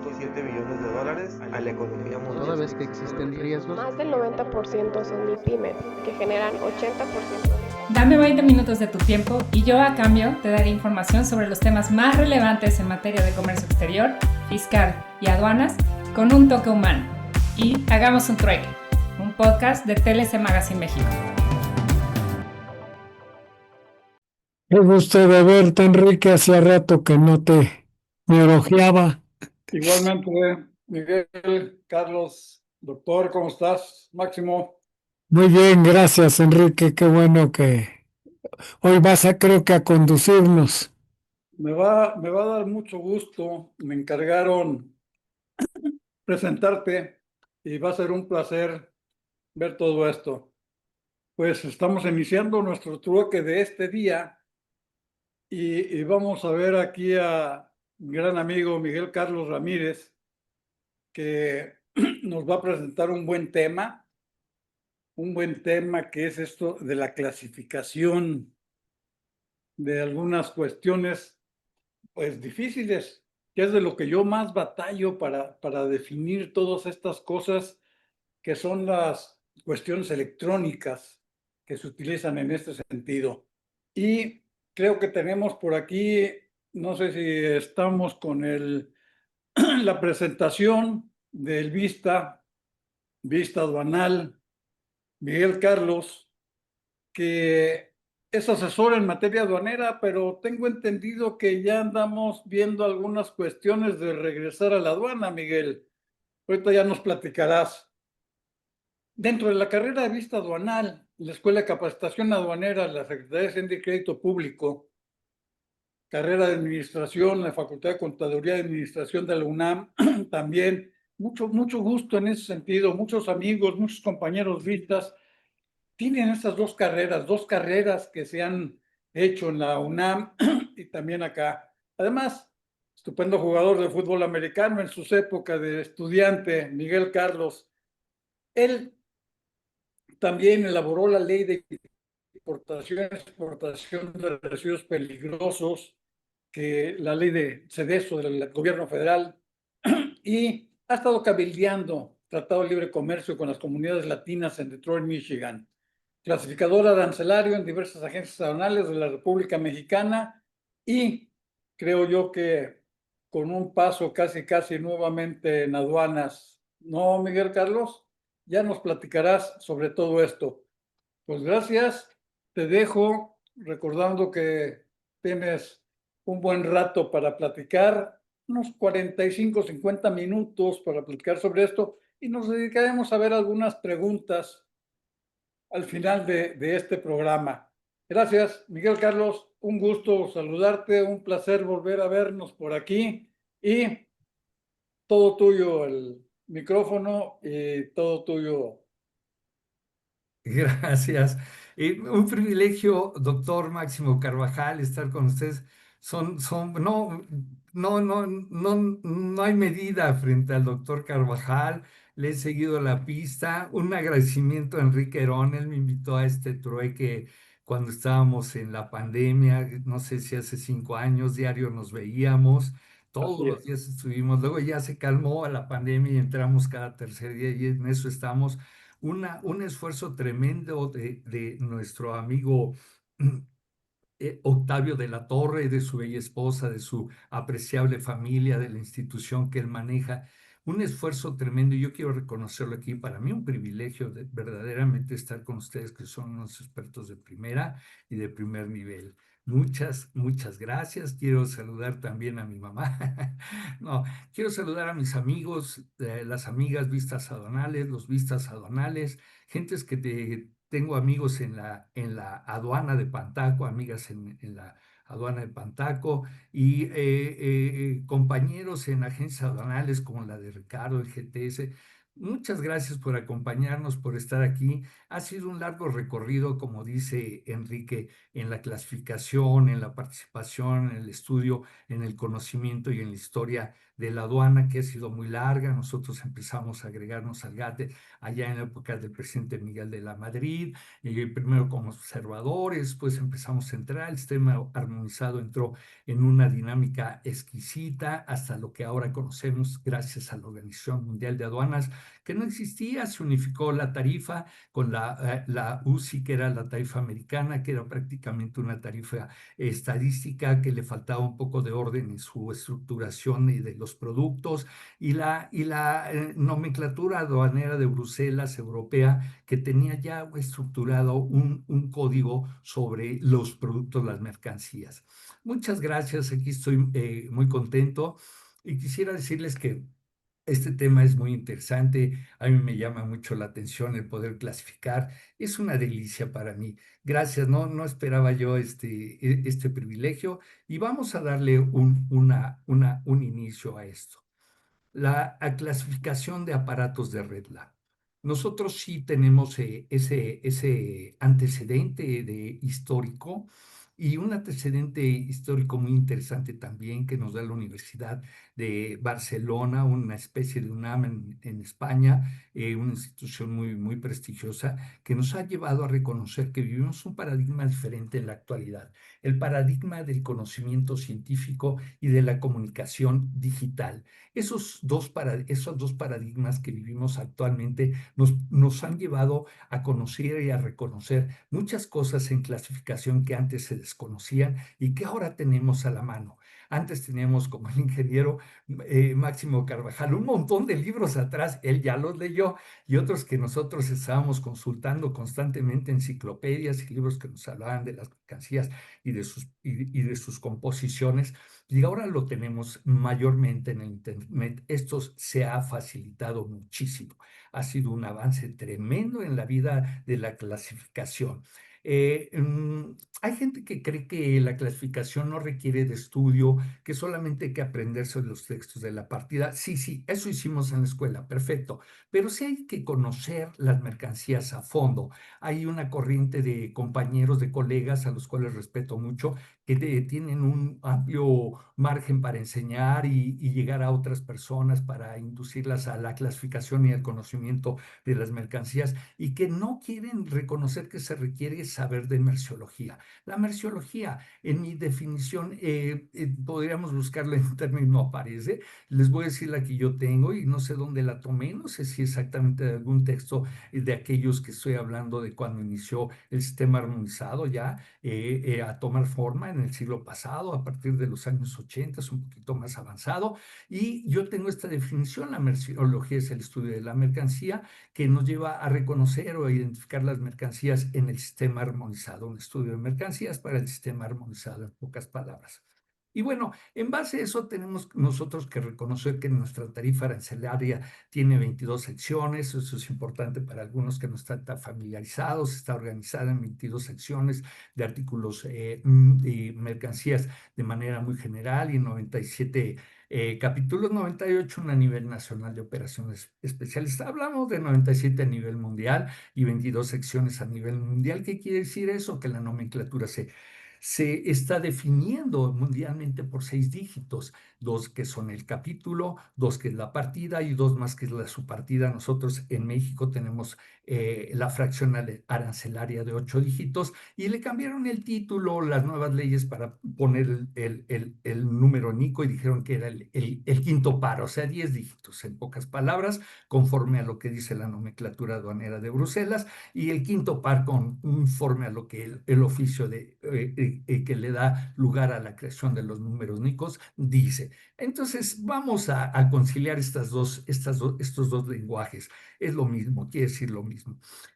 $1.7 billones a la economía mundial. Toda vez que existen riesgos, Más del 90% son MIPYMES, que generan 80%. Dame 20 minutos de tu tiempo y yo a cambio te daré información sobre los temas más relevantes en materia de comercio exterior, fiscal y aduanas con un toque humano. Y hagamos un trueque, un podcast de TLC Magazine México. Qué gusto de verte, Enrique. Hacía rato que no me elogiaba. Igualmente, Miguel, Carlos, doctor, ¿cómo estás? Máximo. Muy bien, gracias, Enrique. Qué bueno que hoy creo que a conducirnos. Me va a dar mucho gusto. Me encargaron presentarte y va a ser un placer ver todo esto. Pues estamos iniciando nuestro trueque de este día y vamos a ver aquí a mi gran amigo Miguel Carlos Ramírez, que nos va a presentar un buen tema que es esto de la clasificación de algunas cuestiones pues difíciles, que es de lo que yo más batallo para definir todas estas cosas que son las cuestiones electrónicas que se utilizan en este sentido. Y creo que tenemos por aquí, no sé si estamos con la presentación del vista aduanal, Miguel Carlos, que es asesor en materia aduanera, pero tengo entendido que ya andamos viendo algunas cuestiones de regresar a la aduana, Miguel. Ahorita ya nos platicarás. Dentro de la carrera de vista aduanal, la Escuela de Capacitación Aduanera, la Secretaría de Hacienda y Crédito Público, carrera de Administración, la Facultad de Contaduría y Administración de la UNAM, también mucho gusto en ese sentido, muchos amigos, muchos compañeros vistas tienen estas dos carreras que se han hecho en la UNAM y también acá. Además, estupendo jugador de fútbol americano en sus épocas de estudiante, Miguel Carlos. Él también elaboró la ley de exportación de residuos peligrosos, que la ley de CEDESO del gobierno federal, y ha estado cabildeando Tratado de Libre Comercio con las comunidades latinas en Detroit, Michigan. Clasificador arancelario en diversas agencias aduanales de la República Mexicana y creo yo que con un paso casi nuevamente en aduanas. ¿No, Miguel Carlos? Ya nos platicarás sobre todo esto. Pues gracias, te dejo recordando que tienes un buen rato para platicar, unos 45, 50 minutos para platicar sobre esto y nos dedicaremos a ver algunas preguntas al final de este programa. Gracias, Miguel Carlos, un gusto saludarte, un placer volver a vernos por aquí y todo tuyo el micrófono y todo tuyo. Gracias. Un privilegio, doctor Máximo Carvajal, estar con ustedes. No hay medida frente al doctor Carvajal. Le he seguido la pista. Un agradecimiento a Enrique Herón. Él me invitó a este trueque cuando estábamos en la pandemia. No sé si hace 5 años, diario nos veíamos. Todos los días estuvimos. Luego ya se calmó la pandemia y entramos cada tercer día y en eso estamos. Un esfuerzo tremendo de nuestro amigo Octavio de la Torre, de su bella esposa, de su apreciable familia, de la institución que él maneja. Un esfuerzo tremendo y yo quiero reconocerlo aquí. Para mí un privilegio verdaderamente estar con ustedes que son unos expertos de primera y de primer nivel. Muchas gracias. Quiero saludar también a mi mamá. No, quiero saludar a mis amigos, las amigas vistas aduanales, los vistas aduanales, gentes que tengo amigos en la aduana de Pantaco, amigas en la aduana de Pantaco y compañeros en agencias aduanales como la de Ricardo, el GTS. Muchas gracias por acompañarnos, por estar aquí. Ha sido un largo recorrido, como dice Enrique, en la clasificación, en la participación, en el estudio, en el conocimiento y en la historia de la aduana, que ha sido muy larga. Nosotros empezamos a agregarnos al GATT allá en la época del presidente Miguel de la Madrid, primero como observadores, pues empezamos a entrar, el sistema armonizado entró en una dinámica exquisita hasta lo que ahora conocemos gracias a la Organización Mundial de Aduanas, que no existía. Se unificó la tarifa con la UCI, que era la tarifa americana, que era prácticamente una tarifa estadística, que le faltaba un poco de orden en su estructuración y de los productos, y la nomenclatura aduanera de Bruselas europea, que tenía ya estructurado un código sobre los productos, las mercancías. Muchas gracias, aquí estoy muy contento y quisiera decirles que este tema es muy interesante, a mí me llama mucho la atención el poder clasificar, es una delicia para mí. Gracias, no esperaba yo este privilegio y vamos a darle un inicio a esto. La clasificación de aparatos de red LAN. Nosotros sí tenemos ese antecedente de histórico y un antecedente histórico muy interesante también que nos da la Universidad de Barcelona, una especie de UNAM en España, una institución muy prestigiosa que nos ha llevado a reconocer que vivimos un paradigma diferente en la actualidad, el paradigma del conocimiento científico y de la comunicación digital. Esos dos paradigmas que vivimos actualmente nos han llevado a conocer y a reconocer muchas cosas en clasificación que antes se desconocían y que ahora tenemos a la mano. Antes teníamos, como el ingeniero Máximo Carvajal, un montón de libros atrás, él ya los leyó, y otros que nosotros estábamos consultando constantemente, enciclopedias y libros que nos hablaban de las mercancías y de sus composiciones. Y ahora lo tenemos mayormente en el Internet. Esto se ha facilitado muchísimo. Ha sido un avance tremendo en la vida de la clasificación. Hay gente que cree que la clasificación no requiere de estudio, que solamente hay que aprenderse los textos de la partida. Sí, eso hicimos en la escuela, perfecto. Pero sí hay que conocer las mercancías a fondo. Hay una corriente de compañeros, de colegas, a los cuales respeto mucho, que tienen un amplio margen para enseñar y llegar a otras personas para inducirlas a la clasificación y al conocimiento de las mercancías, y que no quieren reconocer que se requiere saber de merciología. La merciología, en mi definición, podríamos buscarla en términos, no aparece. Les voy a decir la que yo tengo y no sé dónde la tomé, no sé si exactamente de algún texto de aquellos que estoy hablando de cuando inició el sistema armonizado ya a tomar forma en el siglo pasado, a partir de los años 80, es un poquito más avanzado. Y yo tengo esta definición: la merciología es el estudio de la mercancía, que nos lleva a reconocer o a identificar las mercancías en el sistema armonizado, un estudio de mercancías para el sistema armonizado, en pocas palabras. Y bueno, en base a eso tenemos nosotros que reconocer que nuestra tarifa arancelaria tiene 22 secciones. Eso es importante para algunos que no están tan familiarizados. Está organizada en 22 secciones de artículos y mercancías de manera muy general, y 97 capítulos, 98 a nivel nacional de operaciones especiales. Hablamos de 97 a nivel mundial y 22 secciones a nivel mundial. ¿Qué quiere decir eso? Que la nomenclatura se está definiendo mundialmente por 6 dígitos, 2 que son el capítulo, 2 que es la partida y 2 más que es la subpartida. Nosotros en México tenemos la fracción arancelaria de 8 dígitos, y le cambiaron el título las nuevas leyes para poner el número NICO, y dijeron que era el quinto par, o sea, 10 dígitos, en pocas palabras, conforme a lo que dice la nomenclatura aduanera de Bruselas, y el quinto par conforme a lo que el oficio que le da lugar a la creación de los números NICOs dice. Entonces, vamos a conciliar estos dos lenguajes. Es lo mismo, quiere decir lo mismo.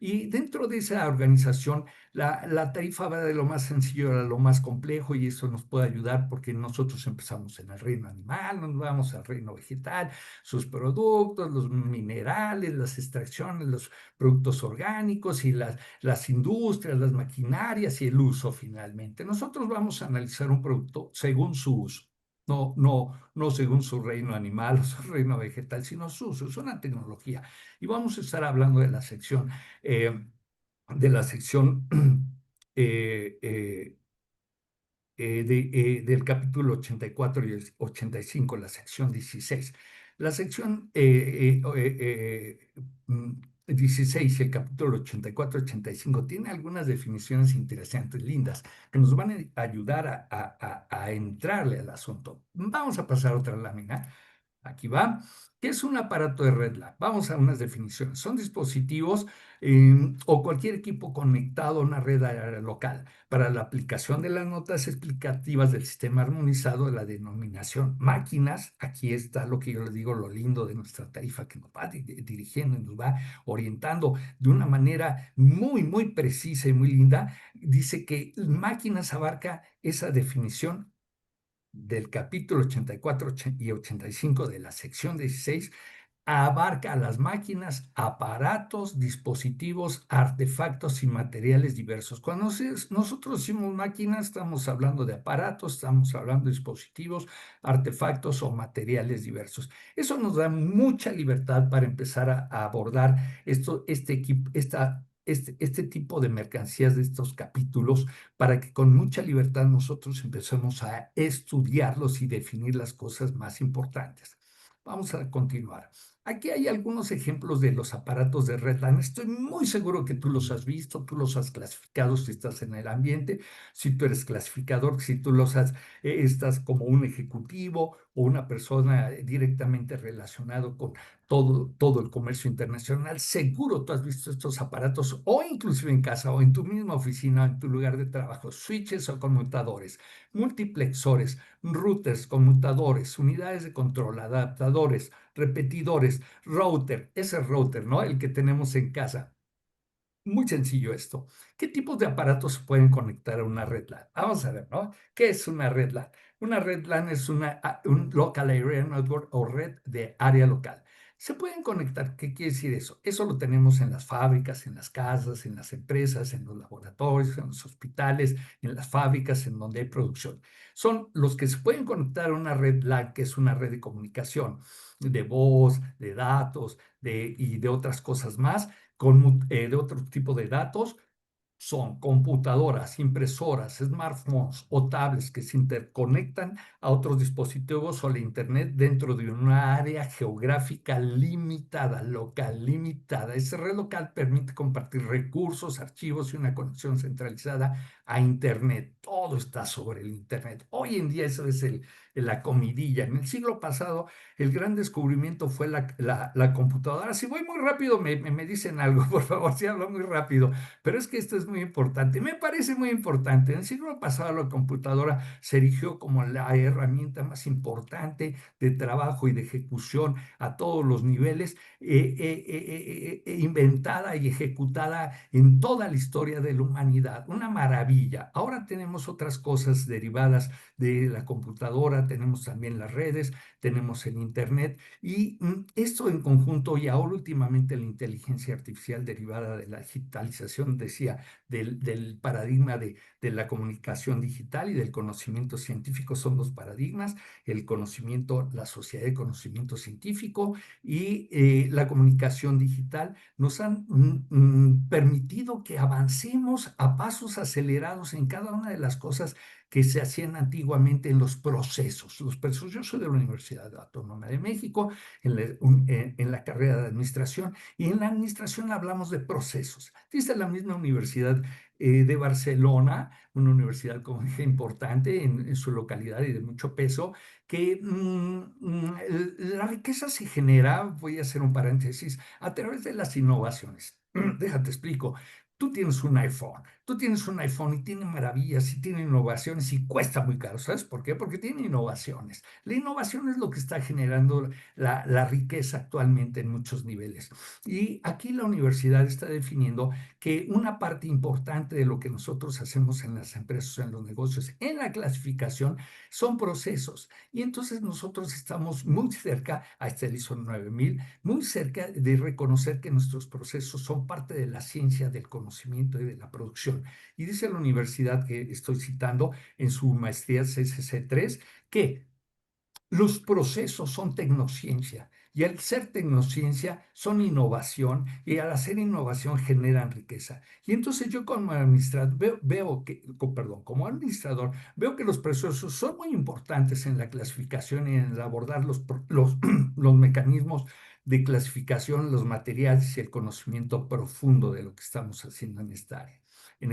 Y dentro de esa organización, la tarifa va de lo más sencillo a lo más complejo, y eso nos puede ayudar porque nosotros empezamos en el reino animal, nos vamos al reino vegetal, sus productos, los minerales, las extracciones, los productos orgánicos y las industrias, las maquinarias y el uso finalmente. Nosotros vamos a analizar un producto según su uso. No según su reino animal o su reino vegetal, sino su uso. Es una tecnología. Y vamos a estar hablando de la sección, eh, de la sección del capítulo 84 y 85, la sección 16. La sección 16 y el capítulo 84-85 tiene algunas definiciones interesantes, lindas, que nos van a ayudar a entrarle al asunto. Vamos a pasar a otra lámina. Aquí va. ¿Qué es un aparato de red LAN? Vamos a unas definiciones. Son dispositivos o cualquier equipo conectado a una red local para la aplicación de las notas explicativas del sistema armonizado de la denominación máquinas. Aquí está lo que yo les digo, lo lindo de nuestra tarifa, que nos va dirigiendo y nos va orientando de una manera muy, muy precisa y muy linda. Dice que máquinas abarca esa definición del capítulo 84 y 85 de la sección 16, abarca a las máquinas, aparatos, dispositivos, artefactos y materiales diversos. Cuando nosotros decimos máquinas, estamos hablando de aparatos, estamos hablando de dispositivos, artefactos o materiales diversos. Eso nos da mucha libertad para empezar a abordar este tipo de mercancías de estos capítulos, para que con mucha libertad nosotros empecemos a estudiarlos y definir las cosas más importantes. Vamos a continuar. Aquí hay algunos ejemplos de los aparatos de red LAN. Estoy muy seguro que tú los has visto, tú los has clasificado si estás en el ambiente, si tú eres clasificador, si tú estás como un ejecutivo o una persona directamente relacionado con todo el comercio internacional. Seguro tú has visto estos aparatos, o inclusive en casa o en tu misma oficina, en tu lugar de trabajo: switches o conmutadores, multiplexores, routers, conmutadores, unidades de control, adaptadores, repetidores, router, ese router, ¿no? El que tenemos en casa. Muy sencillo esto. ¿Qué tipos de aparatos se pueden conectar a una red LAN? Vamos a ver, ¿no? ¿Qué es una red LAN? Una red LAN es un Local Area Network, o red de área local. Se pueden conectar. ¿Qué quiere decir eso? Eso lo tenemos en las fábricas, en las casas, en las empresas, en los laboratorios, en los hospitales, en las fábricas en donde hay producción. Son los que se pueden conectar a una red LAN, que es una red de comunicación, de voz, de datos y de otras cosas más, de otro tipo de datos. Son computadoras, impresoras, smartphones o tablets que se interconectan a otros dispositivos o la Internet dentro de una área geográfica limitada, local limitada. Esa red local permite compartir recursos, archivos y una conexión centralizada a Internet. Todo está sobre el Internet. Hoy en día eso es la comidilla. En el siglo pasado el gran descubrimiento fue la computadora. Si voy muy rápido me dicen algo, por favor, si hablo muy rápido. Pero es que esto es muy importante, me parece muy importante. En el siglo pasado la computadora se erigió como la herramienta más importante de trabajo y de ejecución a todos los niveles, inventada y ejecutada en toda la historia de la humanidad. Una maravilla. Ahora tenemos otras cosas derivadas de la computadora, tenemos también las redes, tenemos el Internet, y esto en conjunto, y ahora últimamente la inteligencia artificial derivada de la digitalización, decía, del paradigma de la comunicación digital y del conocimiento científico. Son dos paradigmas: el conocimiento, la sociedad de conocimiento científico, y la comunicación digital nos han permitido que avancemos a pasos acelerados en cada una de las cosas que se hacían antiguamente en los procesos. Yo soy de la Universidad Autónoma de México, en la carrera de administración, y en la administración hablamos de procesos. Dice la misma Universidad de Barcelona, una universidad como dije importante en su localidad y de mucho peso, que la riqueza se genera, voy a hacer un paréntesis, a través de las innovaciones. Déjate explico. Tú tienes un iPhone y tiene maravillas y tiene innovaciones y cuesta muy caro. ¿Sabes por qué? Porque tiene innovaciones. La innovación es lo que está generando la riqueza actualmente en muchos niveles. Y aquí la universidad está definiendo que una parte importante de lo que nosotros hacemos en las empresas, en los negocios, en la clasificación, son procesos. Y entonces nosotros estamos muy cerca, a este ISO 9000, muy cerca de reconocer que nuestros procesos son parte de la ciencia del conocimiento y de la producción. Y dice la universidad que estoy citando en su maestría CCC3 que Los procesos son tecnociencia y al ser tecnociencia son innovación y al hacer innovación generan riqueza. Y entonces yo como administrador como administrador veo que los procesos son muy importantes en la clasificación y en el abordar los mecanismos de clasificación, los materiales y el conocimiento profundo de lo que estamos haciendo en esta área, en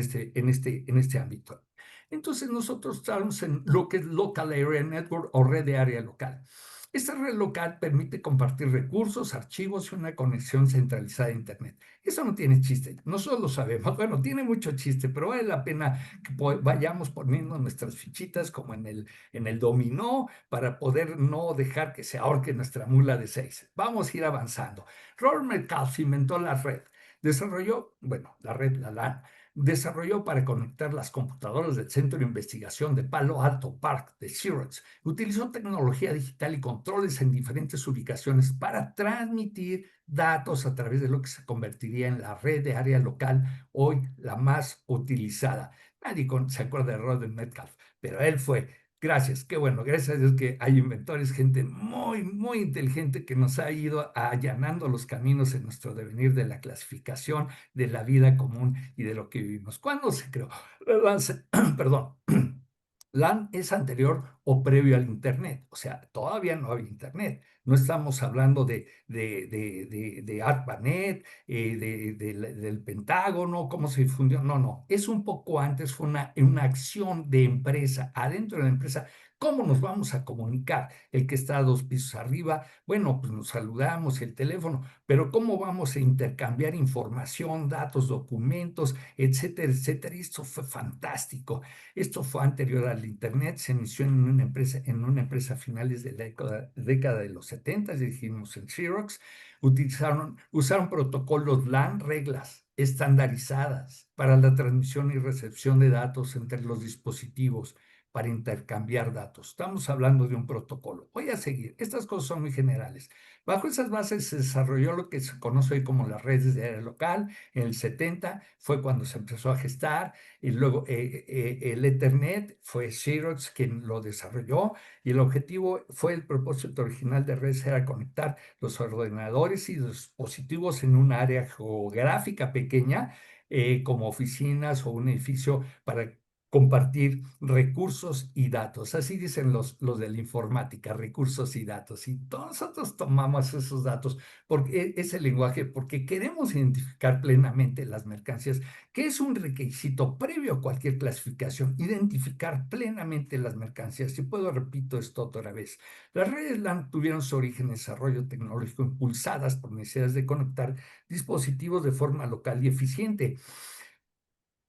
este ámbito. Entonces nosotros estamos en lo que es Local Area Network o red de área local. Esta red local permite compartir recursos, archivos y una conexión centralizada a Internet. Eso no tiene chiste, nosotros lo sabemos. Bueno, tiene mucho chiste, pero vale la pena que vayamos poniendo nuestras fichitas como en el dominó para poder no dejar que se ahorque nuestra mula de 6. Vamos a ir avanzando. Robert Metcalfe inventó la red. Desarrolló, bueno, la red, la LAN, desarrolló para conectar las computadoras del Centro de Investigación de Palo Alto Park de Xerox. Utilizó tecnología digital y controles en diferentes ubicaciones para transmitir datos a través de lo que se convertiría en la red de área local, hoy la más utilizada. Nadie se acuerda de Robert Metcalfe, pero él fue. Gracias, qué bueno, gracias a Dios que hay inventores, gente muy, muy inteligente que nos ha ido allanando los caminos en nuestro devenir de la clasificación, de la vida común y de lo que vivimos. ¿Cuándo se creó? Perdón. LAN es anterior o previo al Internet, o sea, todavía no había Internet. No estamos hablando de ARPANET, del Pentágono, cómo se difundió. No, no, es un poco antes, fue una acción de empresa, adentro de la empresa. ¿Cómo nos vamos a comunicar? El que está 2 pisos arriba, bueno, pues nos saludamos, el teléfono, pero ¿cómo vamos a intercambiar información, datos, documentos, etcétera, etcétera? Y esto fue fantástico. Esto fue anterior al Internet, se inició en una empresa a finales de la década de los 70, dijimos en Xerox. Usaron protocolos LAN, reglas estandarizadas para la transmisión y recepción de datos entre los dispositivos para intercambiar datos. Estamos hablando de un protocolo. Voy a seguir. Estas cosas son muy generales. Bajo esas bases se desarrolló lo que se conoce hoy como las redes de área local. En el 70 fue cuando se empezó a gestar, y luego el Ethernet fue Xerox quien lo desarrolló, y el objetivo fue, el propósito original de redes era conectar los ordenadores y los dispositivos en un área geográfica pequeña, como oficinas o un edificio, para compartir recursos y datos. Así dicen los de la informática, recursos y datos. Y todos nosotros tomamos esos datos porque ese lenguaje, porque queremos identificar plenamente las mercancías, que es un requisito previo a cualquier clasificación, identificar plenamente las mercancías. Si puedo, repito esto otra vez. Las redes LAN tuvieron su origen en desarrollo tecnológico impulsadas por necesidades de conectar dispositivos de forma local y eficiente.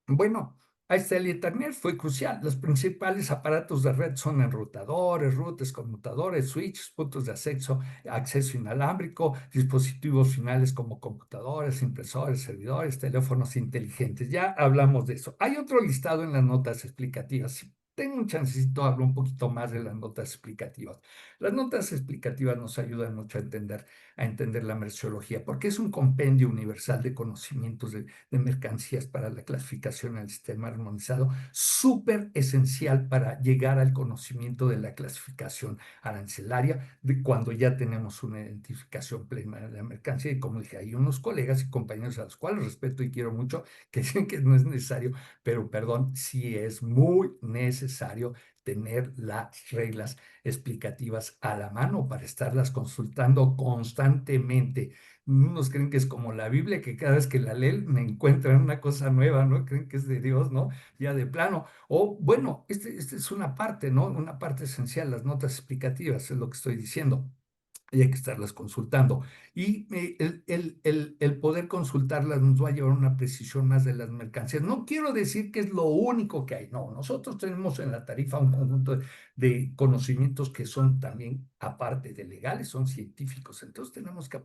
Bueno, hasta el Ethernet fue crucial. Los principales aparatos de red son enrutadores, routers, conmutadores, switches, puntos de acceso inalámbrico, dispositivos finales como computadores, impresores, servidores, teléfonos inteligentes. Ya hablamos de eso. Hay otro listado en las notas explicativas. Si tengo un chancecito, hablo un poquito más de las notas explicativas. Las notas explicativas nos ayudan mucho a entender la merciología, porque es un compendio universal de conocimientos de mercancías para la clasificación al sistema armonizado, súper esencial para llegar al conocimiento de la clasificación arancelaria, de cuando ya tenemos una identificación plena de la mercancía. Y como dije, hay unos colegas y compañeros a los cuales respeto y quiero mucho, que dicen que no es necesario, pero perdón, sí es muy necesario tener las reglas explicativas a la mano para estarlas consultando constantemente. Unos creen que es como la Biblia, que cada vez que la leen me encuentran una cosa nueva, ¿no? Creen que es de Dios, ¿no? Ya de plano. O bueno, este es una parte, ¿no? Una parte esencial, las notas explicativas, es lo que estoy diciendo. Y hay que estarlas consultando. Y el poder consultarlas nos va a llevar a una precisión más de las mercancías. No quiero decir que es lo único que hay, no. Nosotros tenemos en la tarifa un conjunto de conocimientos que son también, aparte de legales, son científicos. Entonces tenemos que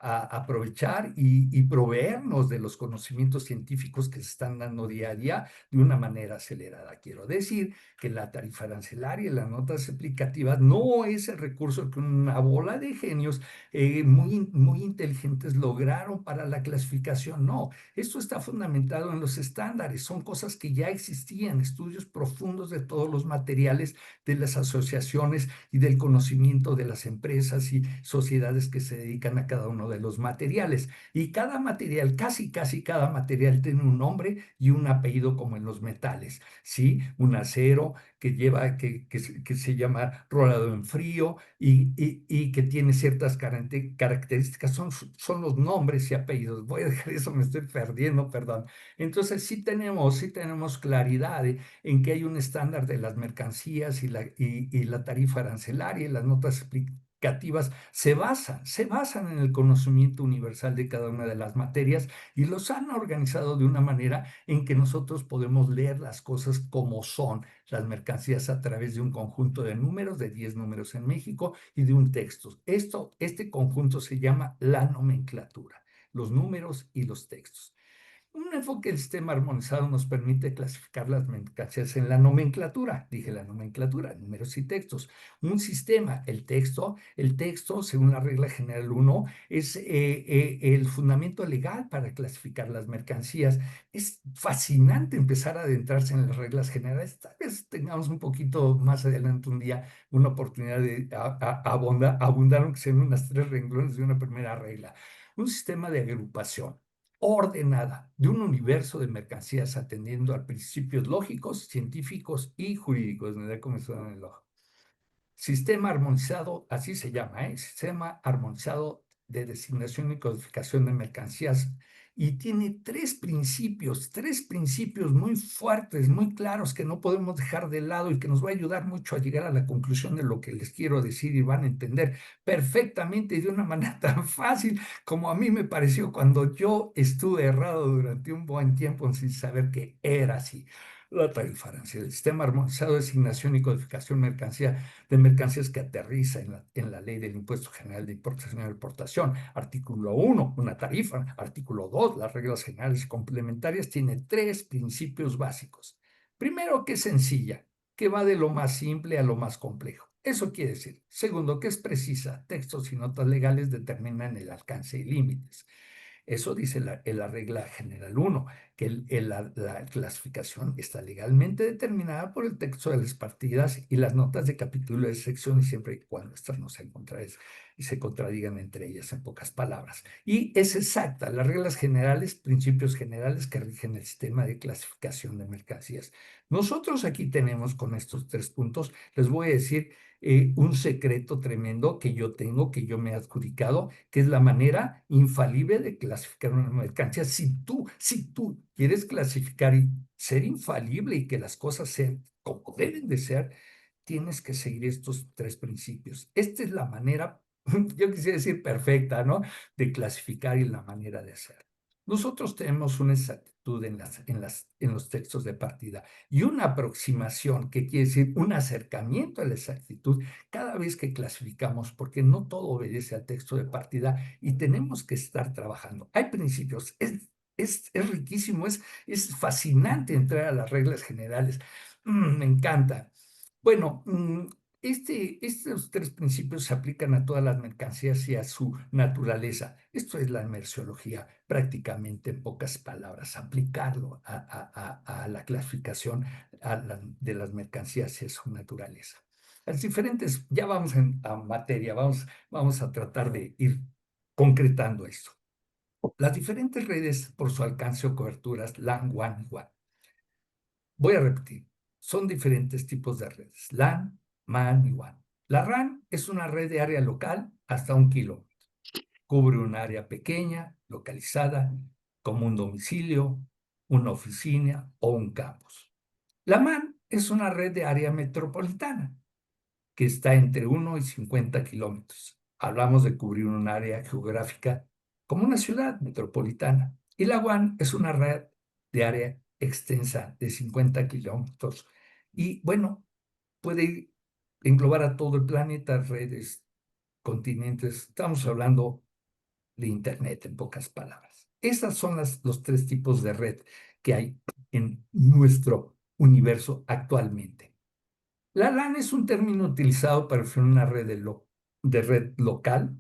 aprovechar y proveernos de los conocimientos científicos que se están dando día a día de una manera acelerada. Quiero decir que la tarifa arancelaria y las notas explicativas no es el recurso que una bola de genios muy inteligentes lograron para la clasificación. No, esto está fundamentado en los estándares, son cosas que ya existían, estudios profundos de todos los materiales de las asociaciones y del conocimiento de las empresas y sociedades que se dedican a cada uno de los materiales. Y cada material, casi cada material tiene un nombre y un apellido como en los metales, ¿sí? Un acero que se llama rolado en frío y que tiene ciertas características, son los nombres y apellidos. Voy a dejar eso, me estoy perdiendo, perdón. Entonces sí tenemos claridad en que hay un estándar de las mercancías y la tarifa arancelaria y las notas explicativas se basan en el conocimiento universal de cada una de las materias y los han organizado de una manera en que nosotros podemos leer las cosas como son las mercancías a través de un conjunto de números, de 10 números en México y de un texto. Este conjunto se llama la nomenclatura, los números y los textos. Un enfoque del sistema armonizado nos permite clasificar las mercancías en la nomenclatura, dije la nomenclatura, números y textos. Un sistema, el texto, según la regla general 1, es el fundamento legal para clasificar las mercancías. Es fascinante empezar a adentrarse en las reglas generales. Tal vez tengamos un poquito más adelante un día una oportunidad de abundar, aunque sean unas 3 renglones de una primera regla. Un sistema de agrupación ordenada de un universo de mercancías atendiendo a principios lógicos, científicos y jurídicos. Me da comezón en el ojo. Sistema armonizado, así se llama, Sistema armonizado de designación y codificación de mercancías. Y tiene 3 principios muy fuertes, muy claros que no podemos dejar de lado y que nos va a ayudar mucho a llegar a la conclusión de lo que les quiero decir y van a entender perfectamente y de una manera tan fácil como a mí me pareció cuando yo estuve errado durante un buen tiempo sin saber que era así. La tarifa arancelaria, el sistema armonizado de designación y codificación de mercancías que aterriza en la ley del Impuesto General de Importación y Exportación. Artículo 1, una tarifa. Artículo 2, las reglas generales y complementarias, tiene 3 principios básicos. Primero, que es sencilla, que va de lo más simple a lo más complejo. Eso quiere decir. Segundo, que es precisa. Textos y notas legales determinan el alcance y límites. Eso dice la regla general 1, que la clasificación está legalmente determinada por el texto de las partidas y las notas de capítulo de sección, y siempre y cuando estas no se contradigan entre ellas, en pocas palabras. Y es exacta, las reglas generales, principios generales que rigen el sistema de clasificación de mercancías. Nosotros aquí tenemos con estos 3 puntos, les voy a decir un secreto tremendo que yo tengo, que yo me he adjudicado, que es la manera infalible de clasificar una mercancía. Si tú quieres clasificar y ser infalible y que las cosas sean como deben de ser, tienes que seguir estos 3 principios. Esta es la manera, yo quisiera decir perfecta, ¿no?, de clasificar y la manera de hacer. Nosotros tenemos una exactitud en los textos de partida y una aproximación, que quiere decir un acercamiento a la exactitud cada vez que clasificamos, porque no todo obedece al texto de partida y tenemos que estar trabajando. Hay principios, es riquísimo, es fascinante entrar a las reglas generales. Me encanta. Bueno, estos 3 principios se aplican a todas las mercancías y a su naturaleza. Esto es la merciología, prácticamente en pocas palabras, aplicarlo a la clasificación de las mercancías y a su naturaleza. Las diferentes, ya vamos a materia, vamos a tratar de ir concretando esto. Las diferentes redes por su alcance o coberturas, LAN, WAN y WAN. Voy a repetir, son diferentes tipos de redes, LAN, MAN y WAN. La RAN es una red de área local hasta 1 kilómetro. Cubre un área pequeña, localizada, como un domicilio, una oficina o un campus. La MAN es una red de área metropolitana que está entre 1 y 50 kilómetros. Hablamos de cubrir un área geográfica como una ciudad metropolitana. Y la WAN es una red de área extensa de 50 kilómetros. Y bueno, puede englobar a todo el planeta, redes, continentes. Estamos hablando de Internet, en pocas palabras. Esas son los tres tipos de red que hay en nuestro universo actualmente. La LAN es un término utilizado para definir una red de red local,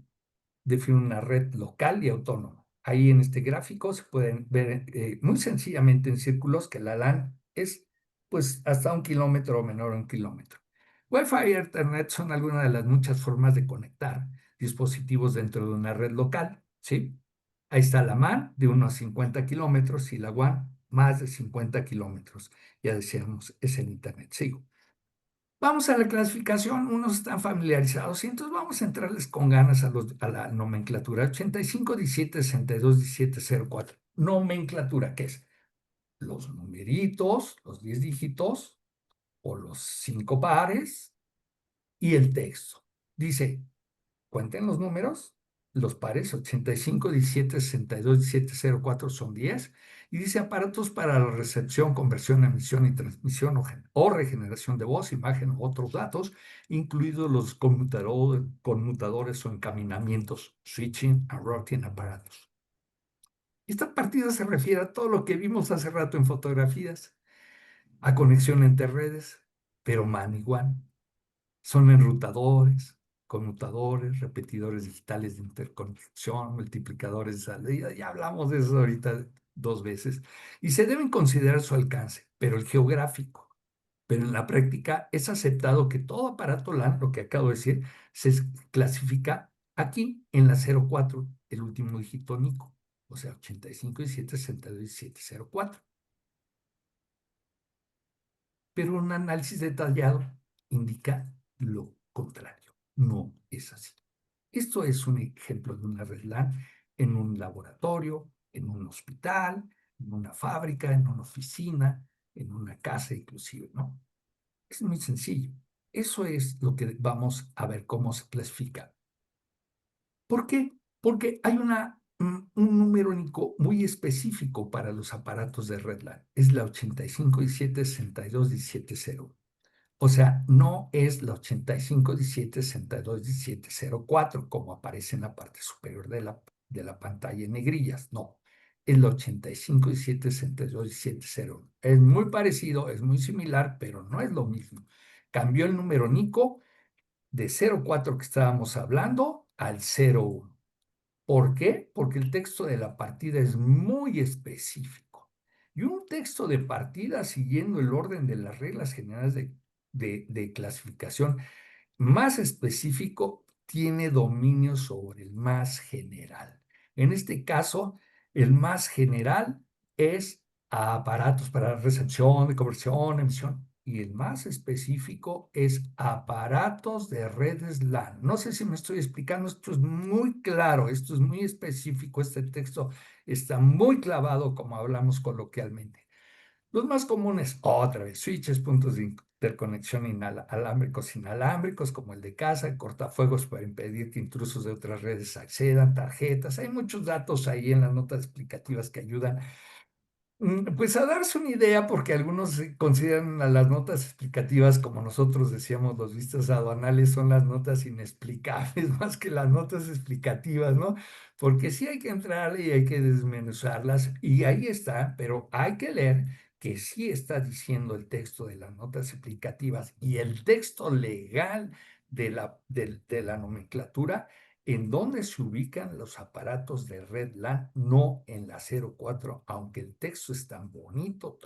define una red local y autónoma. Ahí en este gráfico se pueden ver muy sencillamente en círculos que la LAN es pues hasta 1 kilómetro o menor a 1 kilómetro. Wi-Fi y Ethernet son algunas de las muchas formas de conectar dispositivos dentro de una red local, ¿sí? Ahí está la MAN de 1 a 50 kilómetros y la WAN más de 50 kilómetros. Ya decíamos, es el Internet. Sigo. Vamos a la clasificación, unos están familiarizados y entonces vamos a entrarles con ganas a la nomenclatura. 85, 17, 62, 17, 04. Nomenclatura, ¿qué es? Los numeritos, los 10 dígitos o los 5 pares y el texto. Dice, cuenten los números, los pares 85, 17, 62, 17, 04 son 10. Y dice aparatos para la recepción, conversión, emisión y transmisión o regeneración de voz, imagen u otros datos, incluidos los conmutadores o encaminamientos, switching and routing aparatos. Esta partida se refiere a todo lo que vimos hace rato en fotografías, a conexión entre redes, pero MAN y WAN. Son enrutadores, conmutadores, repetidores digitales de interconexión, multiplicadores de salida. Ya hablamos de eso ahorita 2 veces. Y se deben considerar su alcance, pero el geográfico. Pero en la práctica es aceptado que todo aparato LAN, lo que acabo de decir, se clasifica aquí en la 04, el último dígito NICO, o sea, 85, 17, 62, 17, 04. Pero un análisis detallado indica lo contrario. No es así. Esto es un ejemplo de una red LAN en un laboratorio, en un hospital, en una fábrica, en una oficina, en una casa inclusive, ¿no? Es muy sencillo. Eso es lo que vamos a ver cómo se clasifica. ¿Por qué? Porque hay un número único muy específico para los aparatos de red LAN. Es la 85, 17, 62, 17, 0. O sea, no es la 85, 17, 62, 17, 04, como aparece en la parte superior de la pantalla en negrillas. No, es la 85, 17, 62, 17, 0. Es muy parecido, es muy similar, pero no es lo mismo. Cambió el número NICO de 04 que estábamos hablando al 01. ¿Por qué? Porque el texto de la partida es muy específico. Y un texto de partida, siguiendo el orden de las reglas generales de clasificación más específico, tiene dominio sobre el más general. En este caso, el más general es a aparatos para recepción, de conversión, emisión, y el más específico es aparatos de redes LAN. No sé si me estoy explicando, esto es muy claro, esto es muy específico, este texto está muy clavado como hablamos coloquialmente. Los más comunes, otra vez, switches, puntos de interconexión inalámbricos como el de casa, cortafuegos para impedir que intrusos de otras redes accedan, tarjetas. Hay muchos datos ahí en las notas explicativas que ayudan pues a darse una idea, porque algunos consideran a las notas explicativas, como nosotros decíamos, los vistos aduanales son las notas inexplicables más que las notas explicativas, ¿no? Porque sí hay que entrar y hay que desmenuzarlas, y ahí está, pero hay que leer que sí está diciendo el texto de las notas explicativas y el texto legal de la nomenclatura en dónde se ubican los aparatos de red LAN, no en la 04, aunque el texto es tan bonito,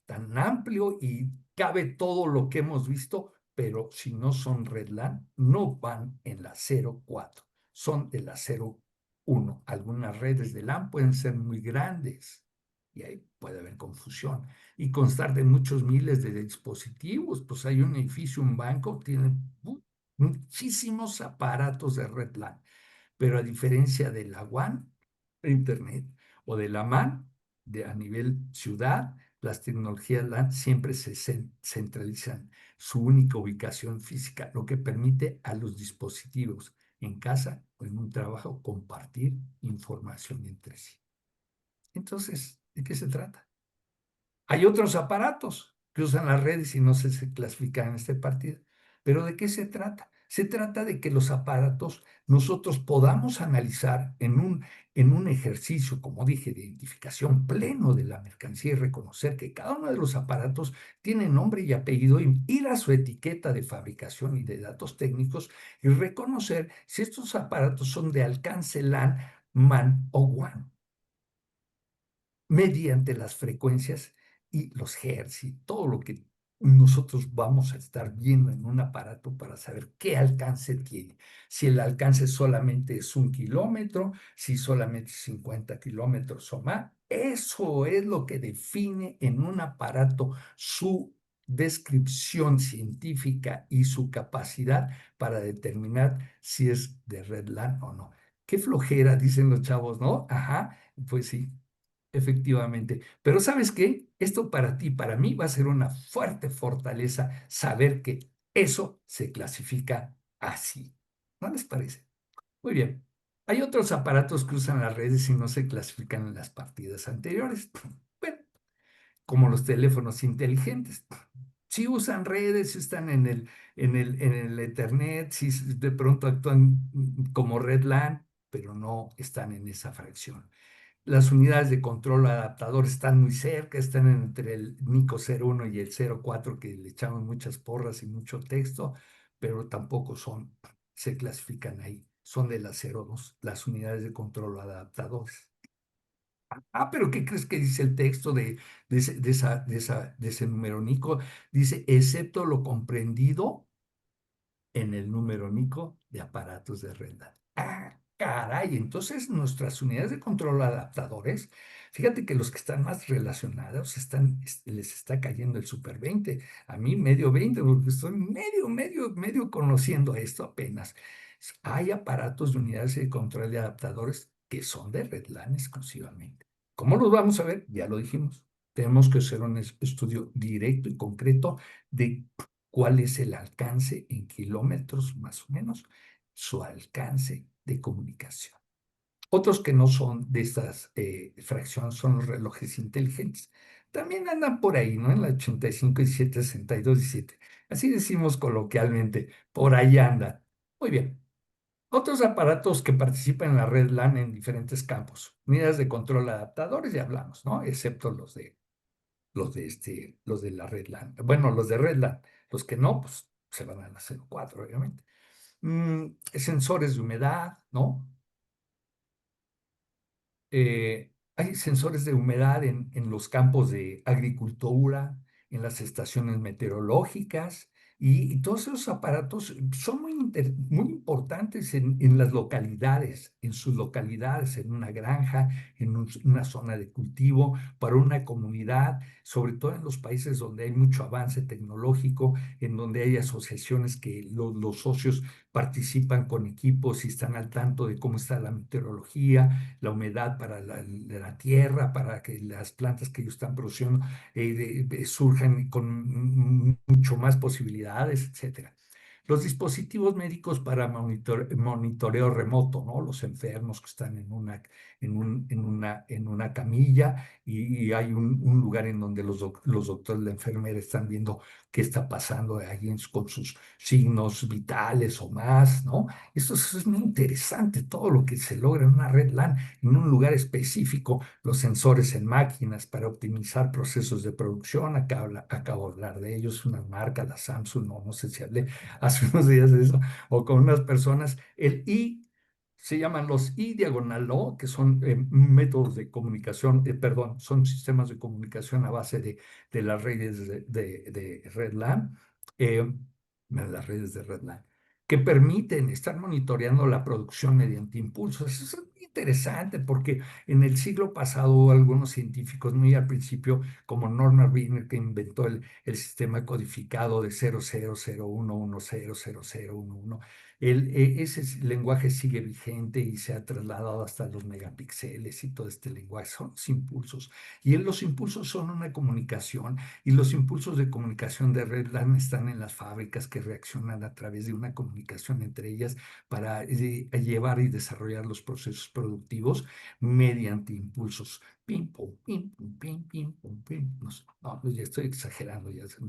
tan amplio y cabe todo lo que hemos visto, pero si no son red LAN, no van en la 04, son de la 01. Algunas redes de LAN pueden ser muy grandes y ahí puede haber confusión y constar de muchos miles de dispositivos. Pues hay un edificio, un banco, tiene muchísimos aparatos de red LAN, pero a diferencia de la WAN, Internet, o de la MAN, a nivel ciudad, las tecnologías LAN siempre se centralizan su única ubicación física, lo que permite a los dispositivos en casa o en un trabajo compartir información entre sí. Entonces, ¿de qué se trata? Hay otros aparatos que usan las redes y no se clasifican en este partido. ¿Pero de qué se trata? Se trata de que los aparatos nosotros podamos analizar en un ejercicio, como dije, de identificación pleno de la mercancía y reconocer que cada uno de los aparatos tiene nombre y apellido, y ir a su etiqueta de fabricación y de datos técnicos y reconocer si estos aparatos son de alcance LAN, MAN o WAN, mediante las frecuencias y los hertz y todo lo que nosotros vamos a estar viendo en un aparato para saber qué alcance tiene. Si el alcance solamente es 1 kilómetro, si solamente 50 kilómetros o más, eso es lo que define en un aparato su descripción científica y su capacidad para determinar si es de red LAN o no. Qué flojera, dicen los chavos, ¿no? Ajá, pues sí. Efectivamente. Pero ¿sabes qué? Esto para ti, para mí, va a ser una fuerte fortaleza saber que eso se clasifica así. ¿No les parece? Muy bien. Hay otros aparatos que usan las redes y no se clasifican en las partidas anteriores. Bueno, como los teléfonos inteligentes. Si usan redes, si están en el Ethernet, si de pronto actúan como red LAN, pero no están en esa fracción. Las unidades de control adaptador están muy cerca, están entre el NICO 01 y el 04, que le echamos muchas porras y mucho texto, pero tampoco se clasifican ahí. Son de la 02, las unidades de control adaptadores. Pero ¿qué crees que dice el texto de ese número NICO? Dice, excepto lo comprendido en el número NICO de aparatos de red LAN. Caray, entonces nuestras unidades de control adaptadores, fíjate que los que están más relacionados les está cayendo el super 20, a mí medio 20, porque estoy medio conociendo esto apenas. Hay aparatos de unidades de control de adaptadores que son de red LAN exclusivamente. ¿Cómo los vamos a ver? Ya lo dijimos. Tenemos que hacer un estudio directo y concreto de cuál es el alcance en kilómetros más o menos, su alcance de comunicación. Otros que no son de estas fracciones son los relojes inteligentes. También andan por ahí, ¿no? En la 85, 17, 62, 17. Así decimos coloquialmente, por ahí andan. Muy bien. Otros aparatos que participan en la red LAN en diferentes campos. Unidades de control adaptadores, ya hablamos, ¿no? Excepto los de la red LAN. Bueno, los de red LAN. Los que no, pues se van a la 04, obviamente. Sensores de humedad, ¿no? Hay sensores de humedad en los campos de agricultura, en las estaciones meteorológicas, y todos esos aparatos son muy importantes en las localidades, en sus localidades, en una granja, en una zona de cultivo, para una comunidad, sobre todo en los países donde hay mucho avance tecnológico, en donde hay asociaciones que los socios participan con equipos y están al tanto de cómo está la meteorología, la humedad para la tierra, para que las plantas que ellos están produciendo surjan con mucho más posibilidades, etcétera. Los dispositivos médicos para monitoreo remoto, ¿no? Los enfermos que están en una camilla y hay un lugar en donde los doctores, la enfermera están viendo qué está pasando ahí con sus signos vitales o más, ¿no? Esto es muy interesante, todo lo que se logra en una red LAN, en un lugar específico, los sensores en máquinas para optimizar procesos de producción. Acabo de hablar de ellos, una marca, la Samsung, no sé si hablé hace unos días de eso, o con unas personas. Se llaman los I/O, que son métodos de comunicación, perdón, son sistemas de comunicación a base de las redes de red LAN, las redes de red LAN, que permiten estar monitoreando la producción mediante impulsos. Eso es muy interesante porque en el siglo pasado hubo algunos científicos muy al principio, como Norman Wiener, que inventó el sistema codificado de 0001100011. Ese lenguaje sigue vigente y se ha trasladado hasta los megapíxeles y todo este lenguaje. Son los impulsos. Y los impulsos son una comunicación, y los impulsos de comunicación de red LAN están en las fábricas que reaccionan a través de una comunicación entre ellas para llevar y desarrollar los procesos productivos mediante impulsos pim, pum, pim, pum, pim, pim, pum, pim. No, ya estoy exagerando, ya se me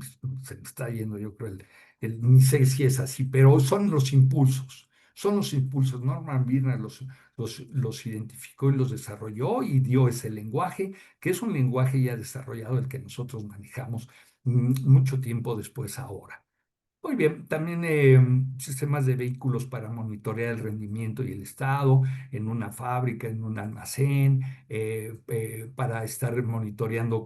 está yendo, yo creo, ni sé si es así, pero son los impulsos. Son los impulsos. Norman Wiener los identificó y los desarrolló y dio ese lenguaje, que es un lenguaje ya desarrollado, el que nosotros manejamos mucho tiempo después ahora. Muy bien, también sistemas de vehículos para monitorear el rendimiento y el estado en una fábrica, en un almacén, para estar monitoreando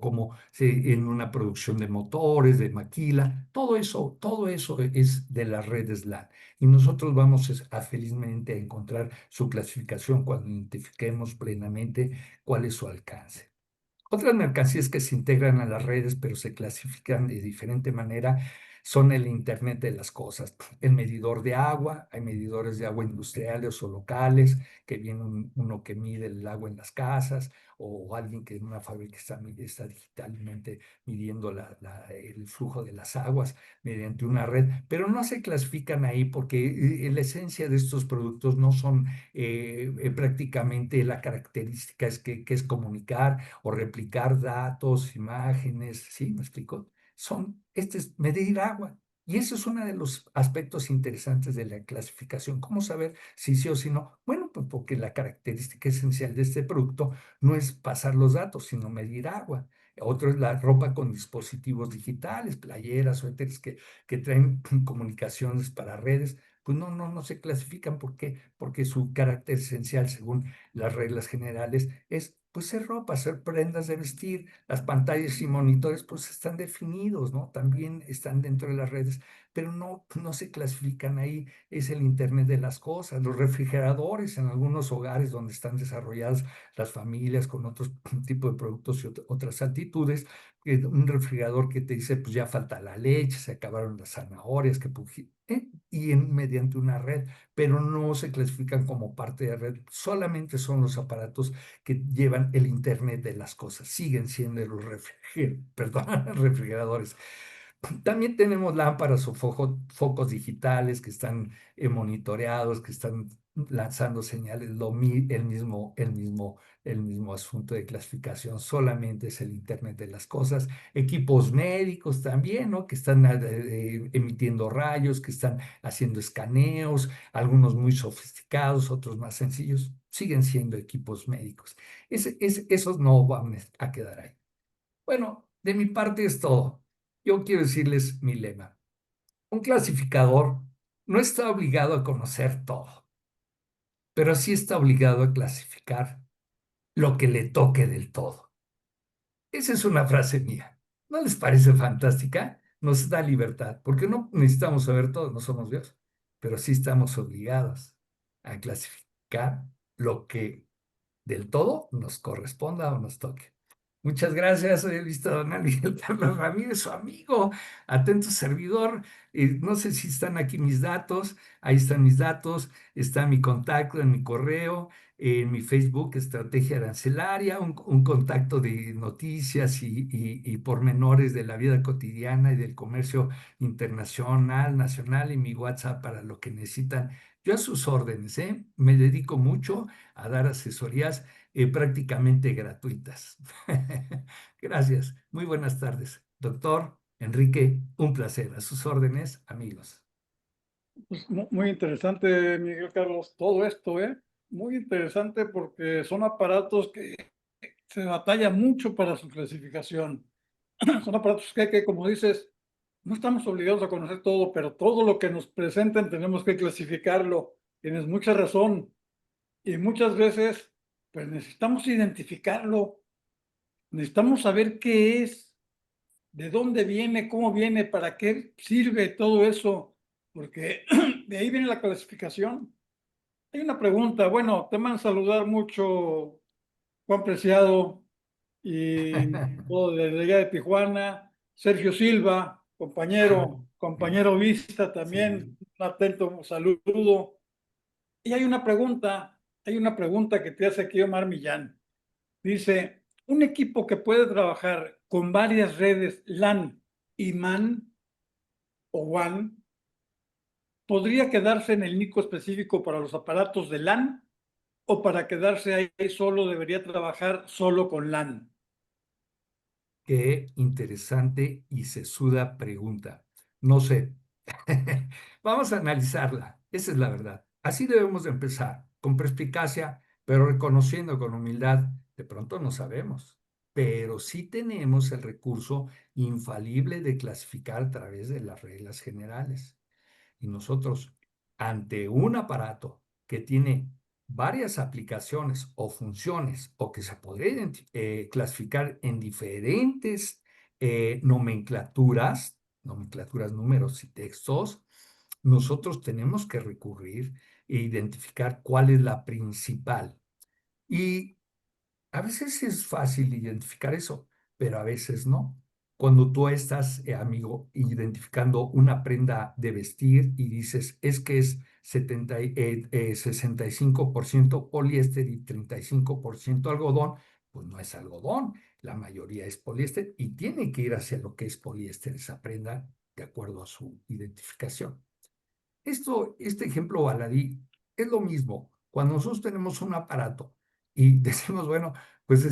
en una producción de motores, de maquila, todo eso es de las redes LAN. Y nosotros vamos felizmente a encontrar su clasificación cuando identifiquemos plenamente cuál es su alcance. Otras mercancías que se integran a las redes, pero se clasifican de diferente manera, son el Internet de las cosas. El medidor de agua, hay medidores de agua industriales o locales, que viene uno que mide el agua en las casas, o alguien que en una fábrica está digitalmente midiendo el flujo de las aguas mediante una red, pero no se clasifican ahí porque la esencia de estos productos no son prácticamente la característica que es comunicar o replicar datos, imágenes, ¿sí? ¿Me explico? Este es medir agua. Y eso es uno de los aspectos interesantes de la clasificación. ¿Cómo saber si sí o si no? Bueno, pues porque la característica esencial de este producto no es pasar los datos, sino medir agua. Otro es la ropa con dispositivos digitales, playeras, suéteres que traen comunicaciones para redes. Pues no se clasifican. ¿Por qué? Porque su carácter esencial, según las reglas generales, es pues ser ropa, ser prendas de vestir. Las pantallas y monitores pues están definidos, ¿no? También están dentro de las redes, pero no se clasifican ahí. Es el Internet de las cosas. Los refrigeradores en algunos hogares donde están desarrolladas las familias con otros tipo de productos y otras altitudes, un refrigerador que te dice pues ya falta la leche, se acabaron las zanahorias, mediante una red, pero no se clasifican como parte de red. Solamente son los aparatos que llevan el Internet de las cosas. Siguen siendo los refrigeradores. También tenemos lámparas o focos digitales que están monitoreados, que están lanzando señales. El mismo asunto de clasificación, solamente es el Internet de las cosas. Equipos médicos también, ¿no? Que están emitiendo rayos, que están haciendo escaneos, algunos muy sofisticados, otros más sencillos. Siguen siendo equipos médicos. Esos no van a quedar ahí. Bueno, de mi parte es todo. Yo quiero decirles mi lema. Un clasificador no está obligado a conocer todo, pero sí está obligado a clasificar lo que le toque del todo. Esa es una frase mía. ¿No les parece fantástica? Nos da libertad, porque no necesitamos saber todo, no somos Dios, pero sí estamos obligados a clasificar lo que del todo nos corresponda o nos toque. Muchas gracias. He visto a don Ángel Carlos Ramírez, su amigo, atento servidor. No sé si están aquí mis datos. Ahí están mis datos. Está mi contacto en mi correo, en mi Facebook, Estrategia Arancelaria, un contacto de noticias y pormenores de la vida cotidiana y del comercio internacional, nacional, y mi WhatsApp para lo que necesitan. Yo a sus órdenes, ¿eh? Me dedico mucho a dar asesorías prácticamente gratuitas. Gracias. Muy buenas tardes. Doctor Enrique, un placer. A sus órdenes, amigos. Pues muy interesante, Miguel Carlos, todo esto, muy interesante porque son aparatos que se batalla mucho para su clasificación. Son aparatos que, como dices, no estamos obligados a conocer todo, pero todo lo que nos presenten tenemos que clasificarlo. Tienes mucha razón. Y muchas veces, pues necesitamos identificarlo. Necesitamos saber qué es, de dónde viene, cómo viene, para qué sirve todo eso, porque de ahí viene la clasificación. Hay una pregunta, bueno, te mandan saludar mucho, Juan Preciado, y todo desde allá de Tijuana, Sergio Silva, compañero Vista también, un atento saludo. Y hay una pregunta que te hace aquí Omar Millán. Dice, un equipo que puede trabajar con varias redes LAN y MAN o WAN, ¿podría quedarse en el NICO específico para los aparatos de LAN o para quedarse ahí solo debería trabajar solo con LAN? Qué interesante y sesuda pregunta. No sé. Vamos a analizarla. Esa es la verdad. Así debemos de empezar, con perspicacia, pero reconociendo con humildad. De pronto no sabemos, pero sí tenemos el recurso infalible de clasificar a través de las reglas generales. Y nosotros, ante un aparato que tiene varias aplicaciones o funciones o que se podría clasificar en diferentes nomenclaturas, números y textos, nosotros tenemos que recurrir e identificar cuál es la principal. Y a veces es fácil identificar eso, pero a veces no. Cuando tú estás, amigo, identificando una prenda de vestir y dices, es que es 65% poliéster y 35% algodón, pues no es algodón, la mayoría es poliéster y tiene que ir hacia lo que es poliéster esa prenda de acuerdo a su identificación. Este ejemplo baladí es lo mismo. Cuando nosotros tenemos un aparato y decimos, bueno, pues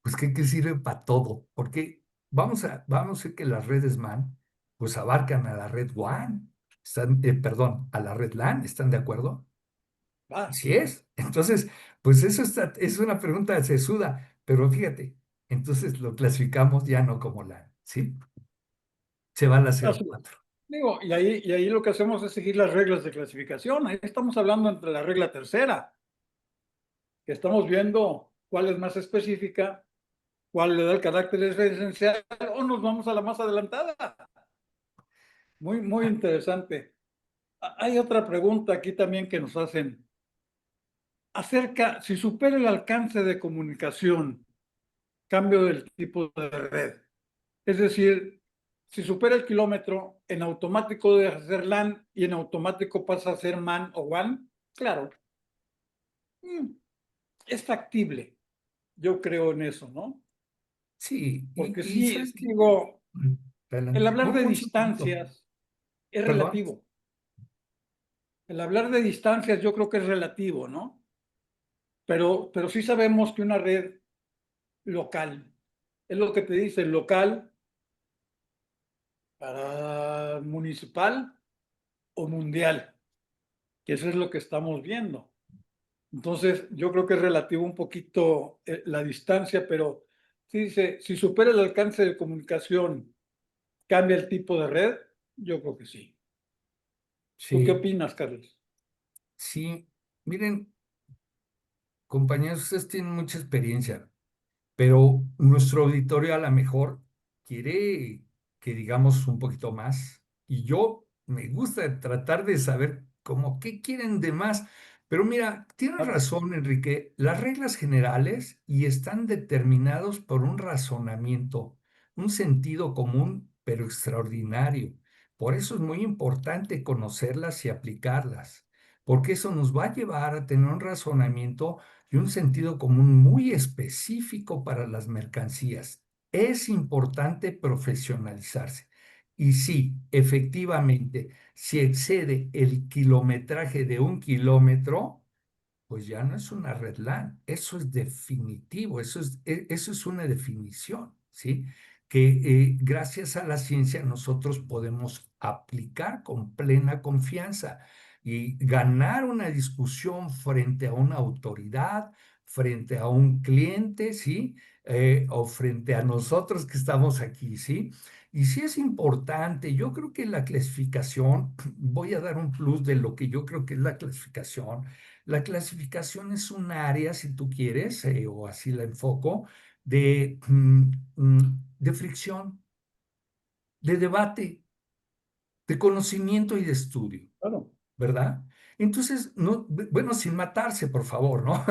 pues ¿qué sirve para todo? Porque vamos a ver que las redes MAN, pues abarcan a la red WAN, perdón, a la red LAN, ¿están de acuerdo? Va. Así es. Entonces, pues es una pregunta sesuda, pero fíjate, entonces lo clasificamos ya no como LAN, ¿sí? Se va a la Así 04. digo, y ahí lo que hacemos es seguir las reglas de clasificación. Ahí estamos hablando entre la regla tercera, que estamos viendo cuál es más específica, cuál le da el carácter esencial, o nos vamos a la más adelantada. Muy, muy interesante. Hay otra pregunta aquí también que nos hacen acerca, si supera el alcance de comunicación, cambio del tipo de red. Es decir, si supera el kilómetro, en automático deja de ser LAN y en automático pasa a ser MAN o WAN. Claro, es factible. Yo creo en eso, ¿no? Sí, Porque y sí, ¿sabes qué? digo, el Adelante. hablar de Un segundito. distancias es Perdón. relativo. El hablar de distancias yo creo que es relativo, ¿no? Pero sí sabemos que una red local, es lo que te dice, local para municipal o mundial, que eso es lo que estamos viendo. Entonces, yo creo que es relativo un poquito la distancia, pero sí dice, si supera el alcance de comunicación, cambia el tipo de red, yo creo que sí. ¿Tú qué Sí, opinas, Carlos? sí. Miren, compañeros, ustedes tienen mucha experiencia, pero nuestro auditorio a lo mejor quiere que digamos un poquito más. Y yo me gusta tratar de saber como qué quieren de más. Pero mira, tienes Claro, razón, Enrique, las reglas generales y están determinados por un razonamiento, un sentido común, pero extraordinario. Por eso es muy importante conocerlas y aplicarlas, porque eso nos va a llevar a tener un razonamiento y un sentido común muy específico para las mercancías. Es importante profesionalizarse. Y sí, efectivamente, si excede el kilometraje de 1 kilómetro, pues ya no es una red LAN, eso es definitivo, eso es una definición, ¿sí? Que gracias a la ciencia nosotros podemos aplicar con plena confianza y ganar una discusión frente a una autoridad, frente a un cliente, ¿sí? O frente a nosotros que estamos aquí, ¿sí? Y sí es importante, yo creo que la clasificación, voy a dar un plus de lo que yo creo que es la clasificación. La clasificación es un área, si tú quieres, o así la enfoco, de fricción, de debate, de conocimiento y de estudio, claro. ¿verdad? Entonces, no, bueno, sin matarse, por favor, ¿no?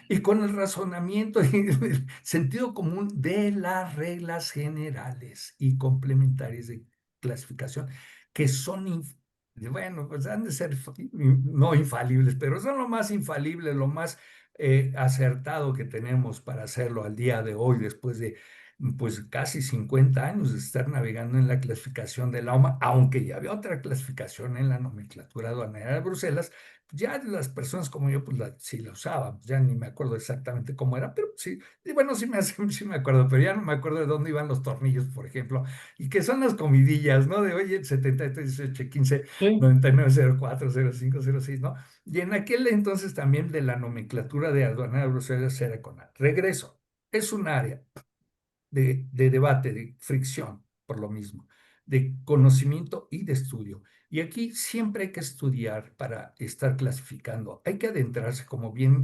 Y con el razonamiento y el sentido común de las reglas generales y complementarias de clasificación, que son, bueno, pues han de ser no infalibles, pero son lo más infalible, lo más acertado que tenemos para hacerlo al día de hoy, después de pues casi 50 años de estar navegando en la clasificación de la OMA, aunque ya había otra clasificación en la nomenclatura aduanera de Bruselas, Ya las personas como yo, pues sí la usábamos, ya ni me acuerdo exactamente cómo era, pero sí, y bueno, sí me acuerdo, pero ya no me acuerdo de dónde iban los tornillos, por ejemplo, y que son las comidillas, ¿no? De oye, 73, 18, 15, Sí, 99, 04, 05, 06, ¿no? Y en aquel entonces también de la nomenclatura de aduanera grosería era con A. Regreso, es un área de debate, de fricción, por lo mismo, de conocimiento y de estudio. Y aquí siempre hay que estudiar para estar clasificando. Hay que adentrarse, como bien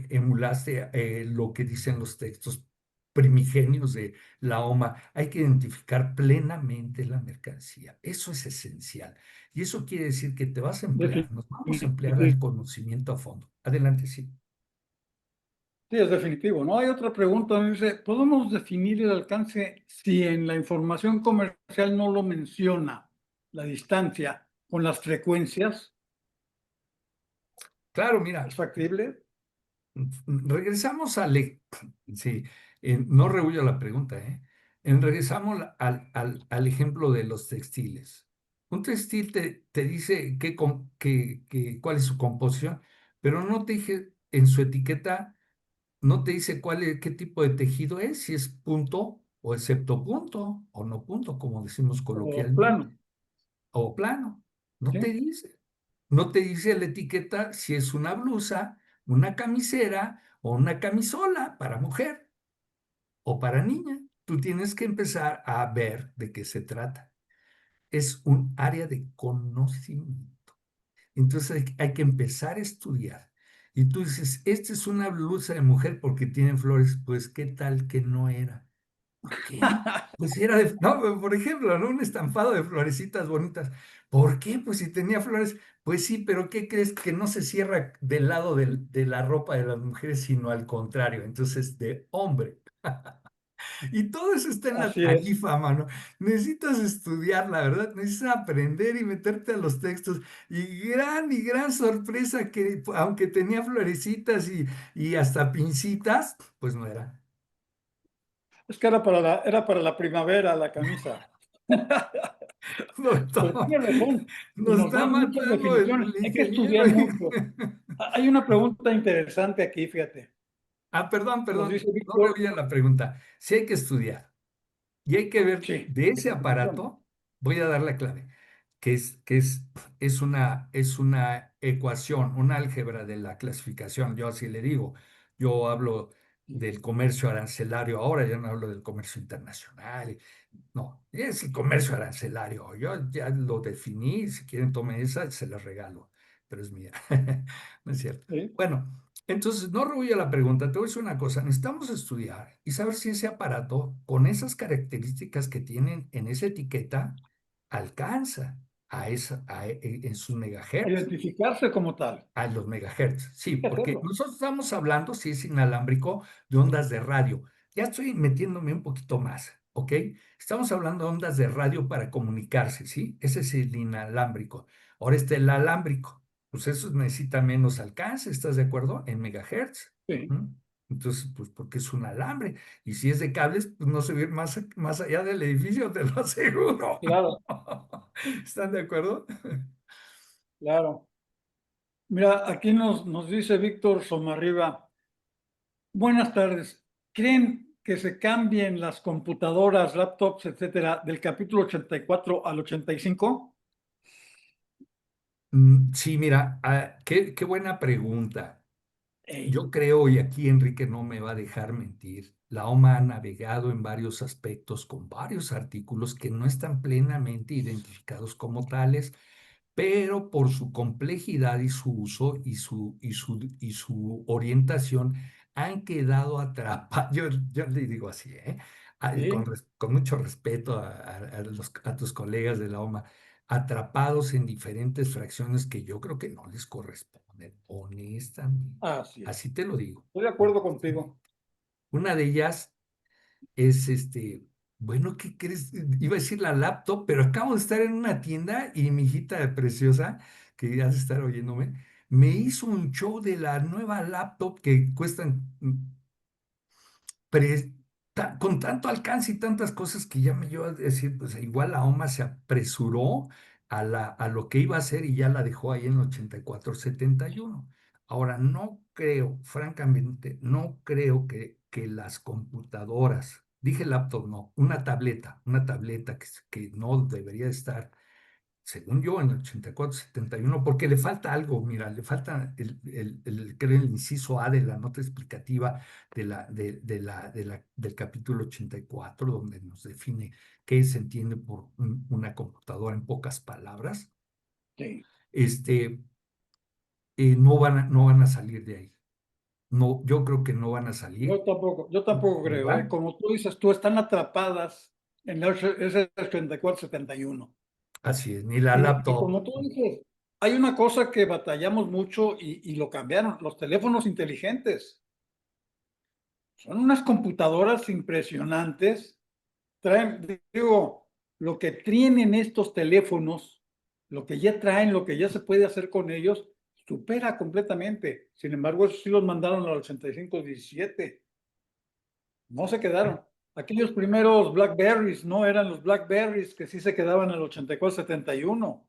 emulaste lo que dicen los textos primigenios de la OMA. Hay que identificar plenamente la mercancía. Eso es esencial. Y eso quiere decir que te vas a emplear, nos vamos a emplear definitivo. al conocimiento a fondo. Adelante, sí. Sí, es definitivo, ¿no? Hay otra pregunta, dice, ¿podemos definir el alcance si en la información comercial no lo menciona, la distancia con las frecuencias? Claro, ¿Es mira. factible? Regresamos sí, no rehuyo la pregunta, ¿eh? Regresamos al ejemplo de los textiles. Un textil te dice cuál es su composición, pero no te dije en su etiqueta, no te dice qué tipo de tejido es, si es punto o excepto punto o no punto, como decimos O coloquialmente, plano, o plano. No te ¿sí? dice. No te dice la etiqueta si es una blusa, una camisera o una camisola para mujer o para niña. Tú tienes que empezar a ver de qué se trata. Es un área de conocimiento. Entonces hay que empezar a estudiar. Y tú dices, esta es una blusa de mujer porque tiene flores. Pues, ¿qué tal que no era? ¿Por qué? Pues era no, por ejemplo, ¿no? Un estampado de florecitas bonitas. ¿Por qué? Pues si tenía flores, pues sí, pero ¿qué crees? Que no se cierra del lado de la ropa de las mujeres, sino al contrario, entonces de hombre. Y todo eso está en la Así es. tarifa, mano. Necesitas estudiar, la verdad, necesitas aprender y meterte a los textos. Y gran sorpresa que, aunque tenía florecitas y hasta pincitas, pues no era. Es que era para la primavera la camisa. Pero Doctor, tiene razón, nos nos está dan muchas matando definiciones, el hay que ingeniero. estudiar mucho. Hay una pregunta interesante aquí, fíjate. Perdón, Nos dice no le Víctor, oí a la pregunta. Sí hay que estudiar y hay que ver sí, de ese aparato, voy a dar la clave, es una ecuación, una álgebra de la clasificación. Yo así le digo, yo hablo del comercio arancelario ahora, ya no hablo del comercio internacional. No, es el comercio arancelario. Yo ya lo definí, si quieren tomen esa, se la regalo, pero es mía. No es cierto. sí. Bueno, entonces no rehuyo la pregunta, te voy a decir una cosa, necesitamos estudiar y saber si ese aparato, con esas características que tienen en esa etiqueta, alcanza en sus megahertz. Identificarse como tal. A los megahertz, sí, Hay que porque hacerlo. nosotros estamos hablando, si es inalámbrico, de ondas de radio. Ya estoy metiéndome un poquito más, ¿ok? Estamos hablando de ondas de radio para comunicarse, ¿sí? Ese es el inalámbrico. Ahora está el alámbrico. Pues eso necesita menos alcance, ¿estás de acuerdo? En megahertz. Sí, ¿Mm? Entonces, pues porque es un alambre. Y si es de cables, pues no se ve más allá del edificio, te lo aseguro. claro, ¿Están de acuerdo? claro. Mira, aquí nos dice Víctor Somarriba, buenas tardes. ¿Creen que se cambien las computadoras, laptops, etcétera, del capítulo 84 al 85? Sí, mira, qué buena pregunta. Ey, Yo creo, y aquí Enrique no me va a dejar mentir, la OMA ha navegado en varios aspectos con varios artículos que no están plenamente identificados como tales, pero por su complejidad y su uso y su orientación han quedado atrapados. Yo le digo así, ¿eh? sí, Con mucho respeto a tus colegas de la OMA, atrapados en diferentes fracciones que yo creo que no les corresponden, honestamente. así es. Así te lo digo. Estoy de acuerdo contigo. Una de ellas es bueno, ¿qué crees? Iba a decir la laptop, pero acabo de estar en una tienda y mi hijita preciosa, que ya de estar oyéndome, me hizo un show de la nueva laptop que cuestan pre- con tanto alcance y tantas cosas que ya me llevo a decir, pues igual la OMA se apresuró a lo que iba a hacer y ya la dejó ahí en 84-71. Ahora, no creo, francamente, no creo que las computadoras, dije laptop, no, una tableta que no debería estar, según yo, en el 84-71, porque le falta algo, mira, le falta creo, el inciso A de la nota explicativa del capítulo 84, donde nos define qué se entiende por una computadora en pocas palabras. Sí. No van a salir de ahí. No, yo creo que no van a salir. Yo tampoco creo, ¿Va? como tú dices, están atrapadas en ese 84-71. Así es, ni la Y laptop. como tú dices, hay una cosa que batallamos mucho y lo cambiaron, los teléfonos inteligentes. Son unas computadoras impresionantes. Traen, digo, lo que tienen estos teléfonos, lo que ya traen, lo que ya se puede hacer con ellos, supera completamente. Sin embargo, esos sí los mandaron al 8517. No se quedaron. Aquellos primeros Blackberries, no eran los Blackberries que sí se quedaban al 8471.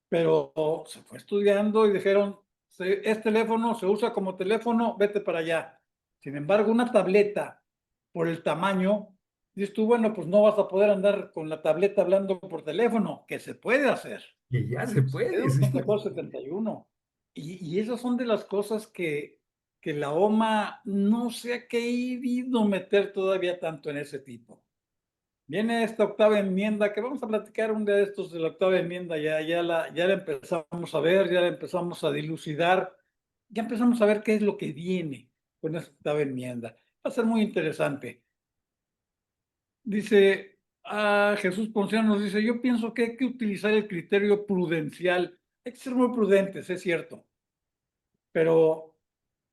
Pero se fue estudiando y dijeron, este teléfono se usa como teléfono, vete para allá. Sin embargo, una tableta, por el tamaño, dices tú, bueno, pues no vas a poder andar con la tableta hablando por teléfono, que se puede hacer. Y ya se puede. Es Sí. 8471. Y esas son de las cosas que la OMA no se ha querido meter todavía tanto en ese tipo. Viene esta octava enmienda, que vamos a platicar un día de estos de la octava enmienda, ya la empezamos a ver, ya la empezamos a dilucidar, ya empezamos a ver qué es lo que viene con esta octava enmienda. Va a ser muy interesante. Dice, Jesús Ponciano nos dice, yo pienso que hay que utilizar el criterio prudencial. Hay que ser muy prudentes, es cierto, pero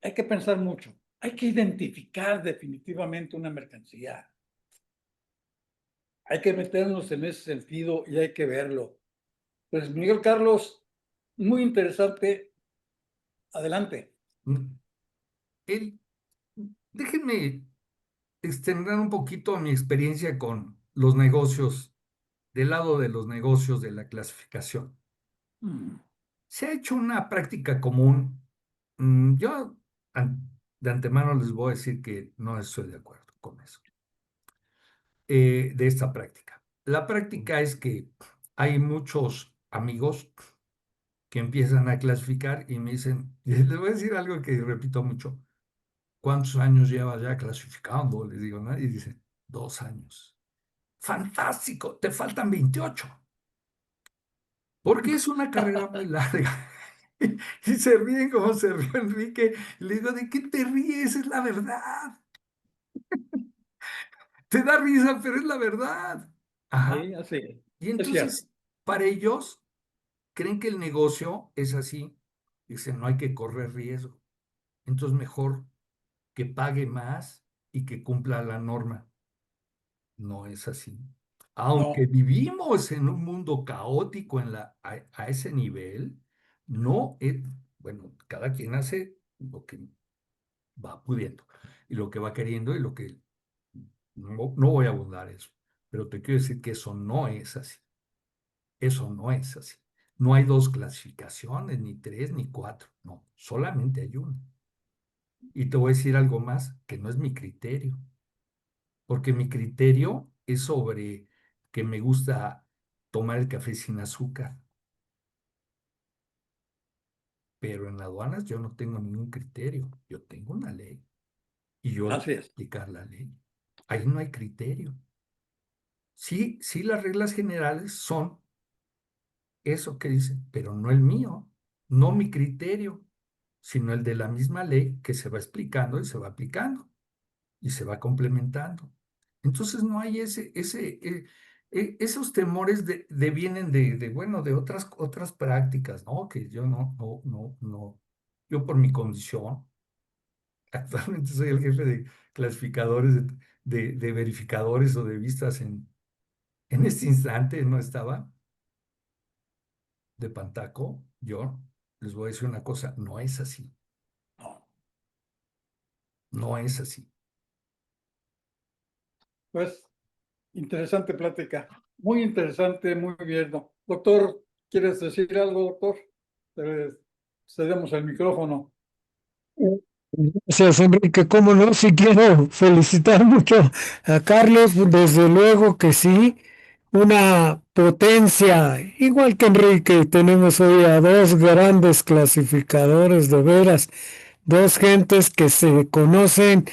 hay que pensar mucho. Hay que identificar definitivamente una mercancía. Hay que meternos en ese sentido y hay que verlo. Pues Miguel Carlos, muy interesante. Adelante. El- Déjenme extender un poquito mi experiencia con los negocios, del lado de los negocios de la clasificación. Se ha hecho una práctica común. Yo de antemano les voy a decir que no estoy de acuerdo con eso, de esta práctica. La práctica es que hay muchos amigos que empiezan a clasificar y me dicen, y les voy a decir algo que repito mucho, ¿cuántos años llevas ya clasificando? Les digo, ¿no? Y dicen, 2 años. Fantástico, te faltan 28. Porque es una carrera muy larga. Y se ríen como se rió Enrique. Le digo, ¿de qué te ríes? Es la verdad. Te da risa, pero es la verdad. Ajá. Sí, así Y es cierto. entonces, para ellos, creen que el negocio es así. Dicen, no hay que correr riesgo. Entonces, mejor que pague más y que cumpla la norma. No es así. Aunque No, vivimos en un mundo caótico a ese nivel, no es, bueno, cada quien hace lo que va pudiendo y lo que va queriendo y lo que no voy a abundar eso, pero te quiero decir que eso no es así. Eso no es así. No hay dos clasificaciones, ni tres, ni cuatro. No, solamente hay una. Y te voy a decir algo más, que no es mi criterio, porque mi criterio es sobre que me gusta tomar el café sin azúcar, pero en aduanas yo no tengo ningún criterio, yo tengo una ley y yo así debo es. aplicar la ley. Ahí no hay criterio. Sí, sí, las reglas generales son eso que dicen, pero no el mío, no mi criterio, sino el de la misma ley que se va explicando y se va aplicando y se va complementando. Entonces no hay esos temores vienen bueno, de otras prácticas, ¿no? Que yo no, yo por mi condición, actualmente soy el jefe de clasificadores, de verificadores o de vistas en este instante, no estaba de Pantaco, yo les voy a decir una cosa, no es así, No. no es así. Pues, interesante plática. Muy interesante, muy bien. Doctor, ¿quieres decir algo, doctor? Te cedemos el micrófono. Gracias, Enrique. Cómo no, sí quiero felicitar mucho a Carlos, desde luego que sí, una potencia, igual que Enrique, tenemos hoy a dos grandes clasificadores, de veras, dos gentes que se conocen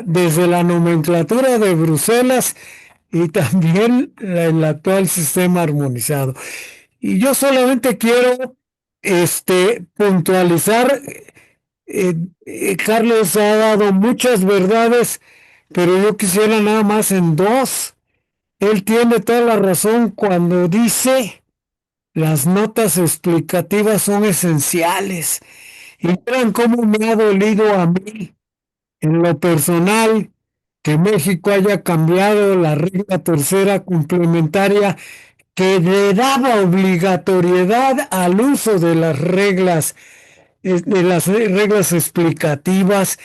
desde la nomenclatura de Bruselas y también el actual sistema armonizado. Y yo solamente quiero puntualizar. eh, Carlos ha dado muchas verdades, pero yo quisiera nada más en dos. Él tiene toda la razón cuando dice las notas explicativas son esenciales. Y vean cómo me ha dolido a mí, en lo personal, que México haya cambiado la regla tercera complementaria que le daba obligatoriedad al uso de las reglas, de las reglas explicativas.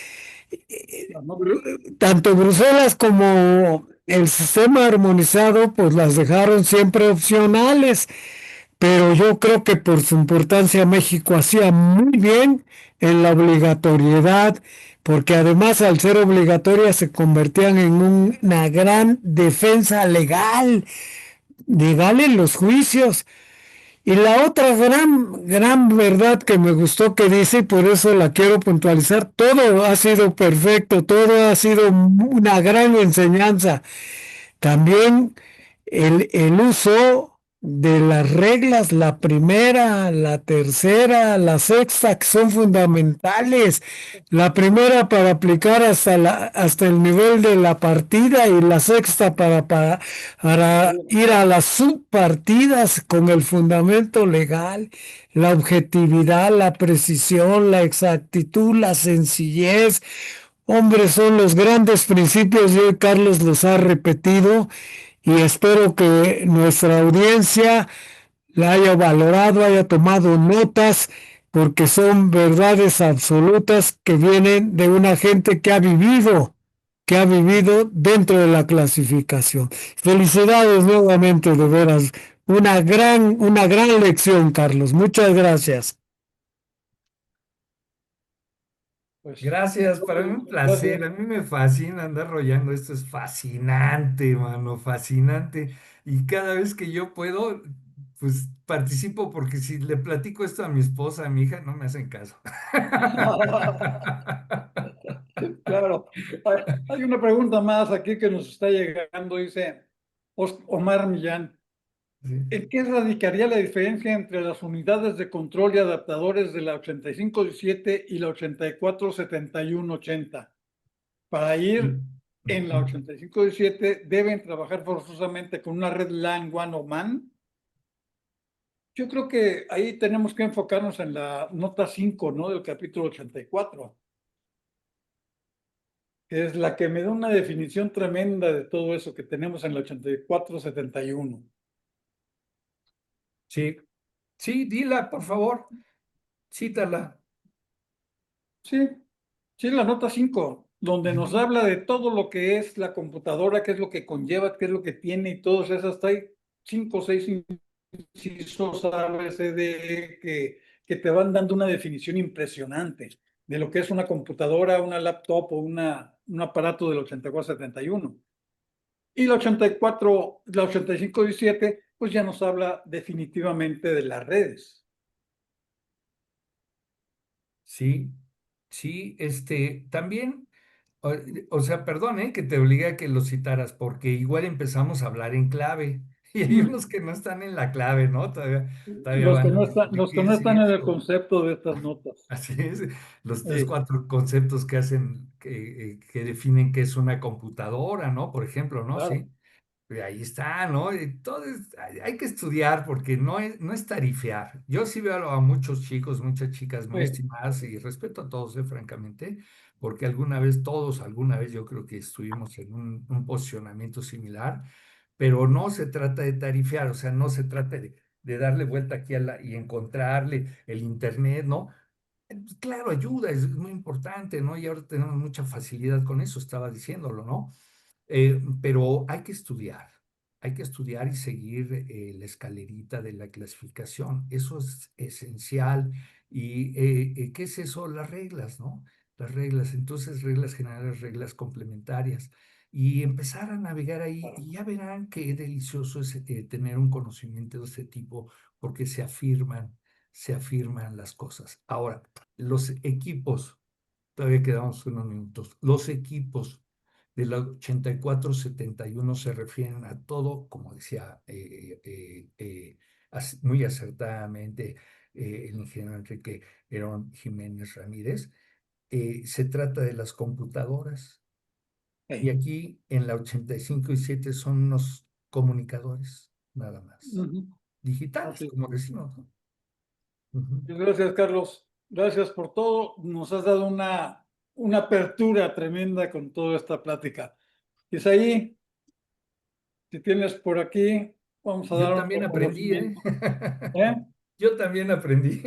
Tanto Bruselas como el sistema armonizado, pues las dejaron siempre opcionales, pero yo creo que por su importancia México hacía muy bien en la obligatoriedad, porque además al ser obligatoria se convertían en una gran defensa legal en los juicios. Y la otra gran verdad que me gustó que dice, y por eso la quiero puntualizar, todo ha sido perfecto, todo ha sido una gran enseñanza. También el uso de las reglas, la primera, la tercera, la sexta, que son fundamentales. La primera para aplicar hasta el nivel de la partida y la sexta para ir a las subpartidas con el fundamento legal, la objetividad, la precisión, la exactitud, la sencillez. Hombre, son los grandes principios y hoy Carlos los ha repetido y espero que nuestra audiencia la haya valorado, haya tomado notas, porque son verdades absolutas que vienen de una gente que ha vivido dentro de la clasificación. Felicidades nuevamente, de veras. Una gran lección, Carlos. Muchas gracias. Pues, Gracias, para mí un placer, gracias. a mí me fascina andar rollando, esto es fascinante, mano, fascinante. Y cada vez que yo puedo, pues participo porque si le platico esto a mi esposa, a mi hija, no me hacen caso. Claro. Hay una pregunta más aquí que nos está llegando, dice Omar Millán. Sí. ¿En qué radicaría la diferencia entre las unidades de control y adaptadores de la 8517 y la 847180? Para ir en la 8517 deben trabajar forzosamente con una red LAN WAN o MAN. Yo creo que ahí tenemos que enfocarnos en la nota 5, ¿no? Del capítulo 84, que es la que me da una definición tremenda de todo eso que tenemos en la 8471. Sí, sí, dila, por favor, cítala. Sí, sí, la nota 5, donde nos Ujú. habla de todo lo que es la computadora, qué es lo que conlleva, qué es lo que tiene y todas esas. Está ahí 5 o 6 incisos ABCD que te van dando una definición impresionante de lo que es una computadora, una laptop o un aparato del 8471. Y la 84, la 8517, pues ya nos habla definitivamente de las redes. Sí, sí, también, o, o sea, perdón, que te obligue a que lo citaras, porque igual empezamos a hablar en clave, y hay Mm. unos que no están en la clave, ¿no? Todavía Los que van a no están, los que no distinguirse están en el eso. concepto de estas notas. Así es, los tres, Sí, cuatro conceptos que hacen, que definen qué es una computadora, ¿no? Por ejemplo, ¿no? claro. Sí. Ahí está, ¿no? Entonces, hay que estudiar porque no es tarifear. Yo sí veo a muchos chicos, muchas chicas muy Sí, estimadas y respeto a todos, francamente, porque alguna vez, todos, alguna vez yo creo que estuvimos en un posicionamiento similar, pero no se trata de tarifear, o sea, no se trata de darle vuelta aquí y encontrarle el internet, ¿no? Pues, claro, ayuda, es muy importante, ¿no? Y ahora tenemos mucha facilidad con eso, estaba diciéndolo, ¿no? Pero hay que estudiar. hay que estudiar y seguir la escalerita de la clasificación. Eso es esencial. ¿Y qué es eso? Las reglas, ¿no? Las reglas. Entonces, reglas generales, reglas complementarias. Y empezar a navegar ahí y ya verán qué delicioso es tener un conocimiento de ese tipo porque se afirman las cosas. Ahora, los equipos, todavía quedamos unos minutos, los equipos de la 84-71 se refieren a todo, como decía muy acertadamente el ingeniero Enrique Herón Jiménez Ramírez, se trata de las computadoras. Y aquí en la 85 y 7 son unos comunicadores, nada más. Digitales, Así. como decimos, ¿no? Gracias, Carlos. Gracias por todo. Nos has dado una apertura tremenda con toda esta plática. Isaí, si tienes por aquí, vamos a Yo dar también un aprendí, ¿eh? ¿Eh? Yo también aprendí.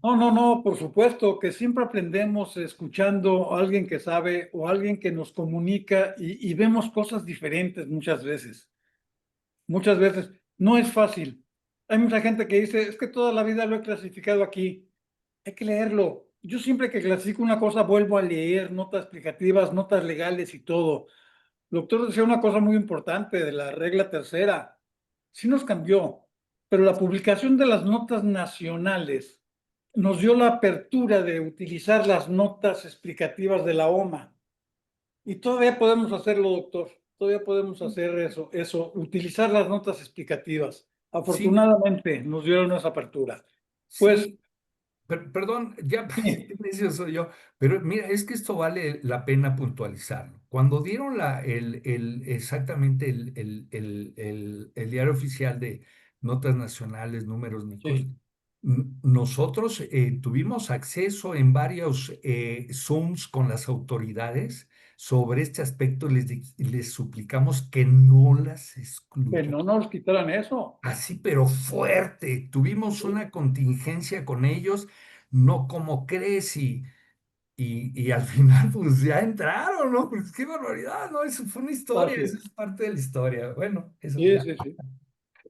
No, por supuesto que siempre aprendemos escuchando a alguien que sabe o alguien que nos comunica y vemos cosas diferentes muchas veces. Muchas veces no es fácil. Hay mucha gente que dice, es que toda la vida lo he clasificado aquí. Hay que leerlo. Yo siempre que clasifico una cosa vuelvo a leer notas explicativas, notas legales y todo. El doctor decía una cosa muy importante de la regla tercera. Sí nos cambió, pero la publicación de las notas nacionales nos dio la apertura de utilizar las notas explicativas de la OMA. Y todavía podemos hacerlo, doctor. Todavía podemos hacer eso, utilizar las notas explicativas. Afortunadamente nos dieron esa apertura. Pues, Sí, perdón, ya eso soy yo, pero mira, es que esto vale la pena puntualizarlo. Cuando dieron exactamente el diario oficial de Notas Nacionales, Números Nicos, sí. nosotros tuvimos acceso en varios Zooms con las autoridades sobre este aspecto, les suplicamos que no las Que excluyan. no nos quitaran eso. Así, pero fuerte. Tuvimos una contingencia con ellos, no como crees, y al final, pues ya entraron, ¿no? Pues qué barbaridad, ¿no? Eso fue una historia, Así eso es. es parte de la historia. Bueno, eso Sí, ya. sí, sí.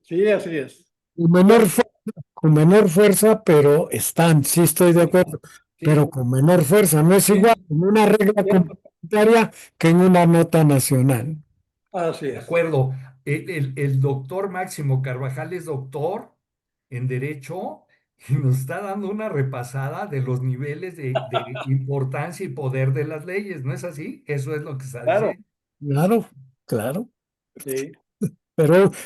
Sí, así es. Con menor fuerza, pero están, sí estoy de acuerdo, pero Sí, con menor fuerza. No es sí, igual en una regla complementaria que en una nota nacional. así De es. acuerdo. El doctor Máximo Carvajal es doctor en Derecho y nos está dando una repasada de los niveles de importancia y poder de las leyes, ¿no es así? Eso es lo que está Claro, diciendo. Claro, claro, sí.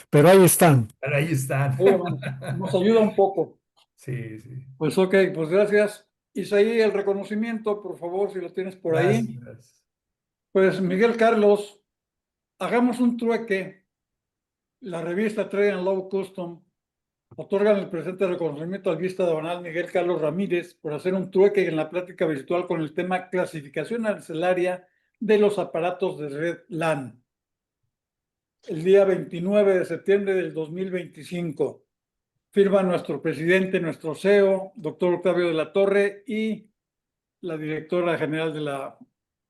pero ahí están. Pero ahí están. Bueno, nos ayuda un poco. Sí, sí. Pues ok, pues gracias. Isaí, el reconocimiento, por favor, si lo tienes por ahí. Gracias. Pues Miguel Carlos, hagamos un trueque. La revista Trade and Law Custom otorgan el presente reconocimiento al guista aduanal Miguel Carlos Ramírez por hacer un trueque en la plática virtual con el tema clasificación arancelaria de los aparatos de red LAN. El día 29 de septiembre del 2025. Firma nuestro presidente, nuestro CEO, doctor Octavio de la Torre, y la directora general de la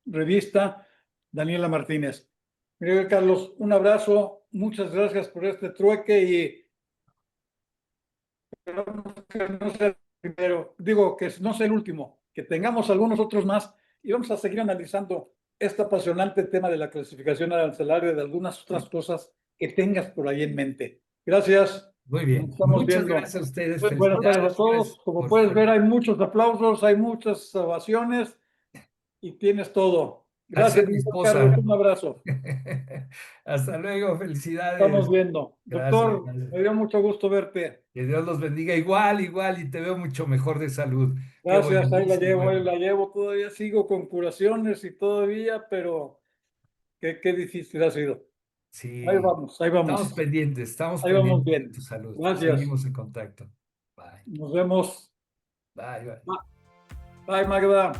revista, Daniela Martínez. Miguel Carlos, un abrazo, muchas gracias por este trueque y esperamos que no sea el primero, digo que no sea el último, que tengamos algunos otros más y vamos a seguir analizando este apasionante tema de la clasificación arancelaria y de algunas otras cosas que tengas por ahí en mente. Gracias. Muy bien. Nos estamos Muchas viendo. gracias a ustedes. Buenas tardes a todos. Gracias Como por puedes su- ver, hay muchos aplausos, hay muchas ovaciones y tienes todo. Gracias, Hacia mi Carlos. esposa. Un abrazo. Hasta luego, felicidades. Estamos viendo. Gracias, Doctor, gracias. me dio mucho gusto verte. Que Dios los bendiga igual, y te veo mucho mejor de salud. Qué Gracias, bueno, ahí eso es bueno. la llevo. Todavía sigo con curaciones y todavía, pero qué difícil ha sido. Sí, Ahí vamos, ahí vamos. estamos Ahí vamos pendientes de bien. tu salud. Gracias. Seguimos en contacto. Bye. Nos vemos. Bye, bye. Bye, Magda.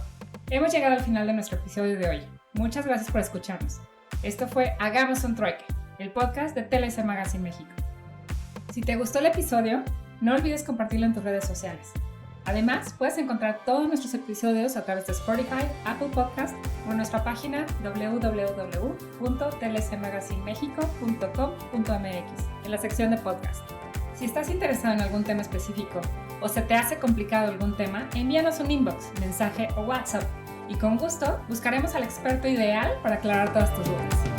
Hemos llegado al final de nuestro episodio de hoy. Muchas gracias por escucharnos. Esto fue Hagamos un Trueque, el podcast de TLC Magazine México. Si te gustó el episodio, no olvides compartirlo en tus redes sociales. Además, puedes encontrar todos nuestros episodios a través de Spotify, Apple Podcast o en nuestra página www.tlcmagazinemexico.com.mx en la sección de podcast. Si estás interesado en algún tema específico o se te hace complicado algún tema, envíanos un inbox, mensaje o WhatsApp y con gusto buscaremos al experto ideal para aclarar todas tus dudas.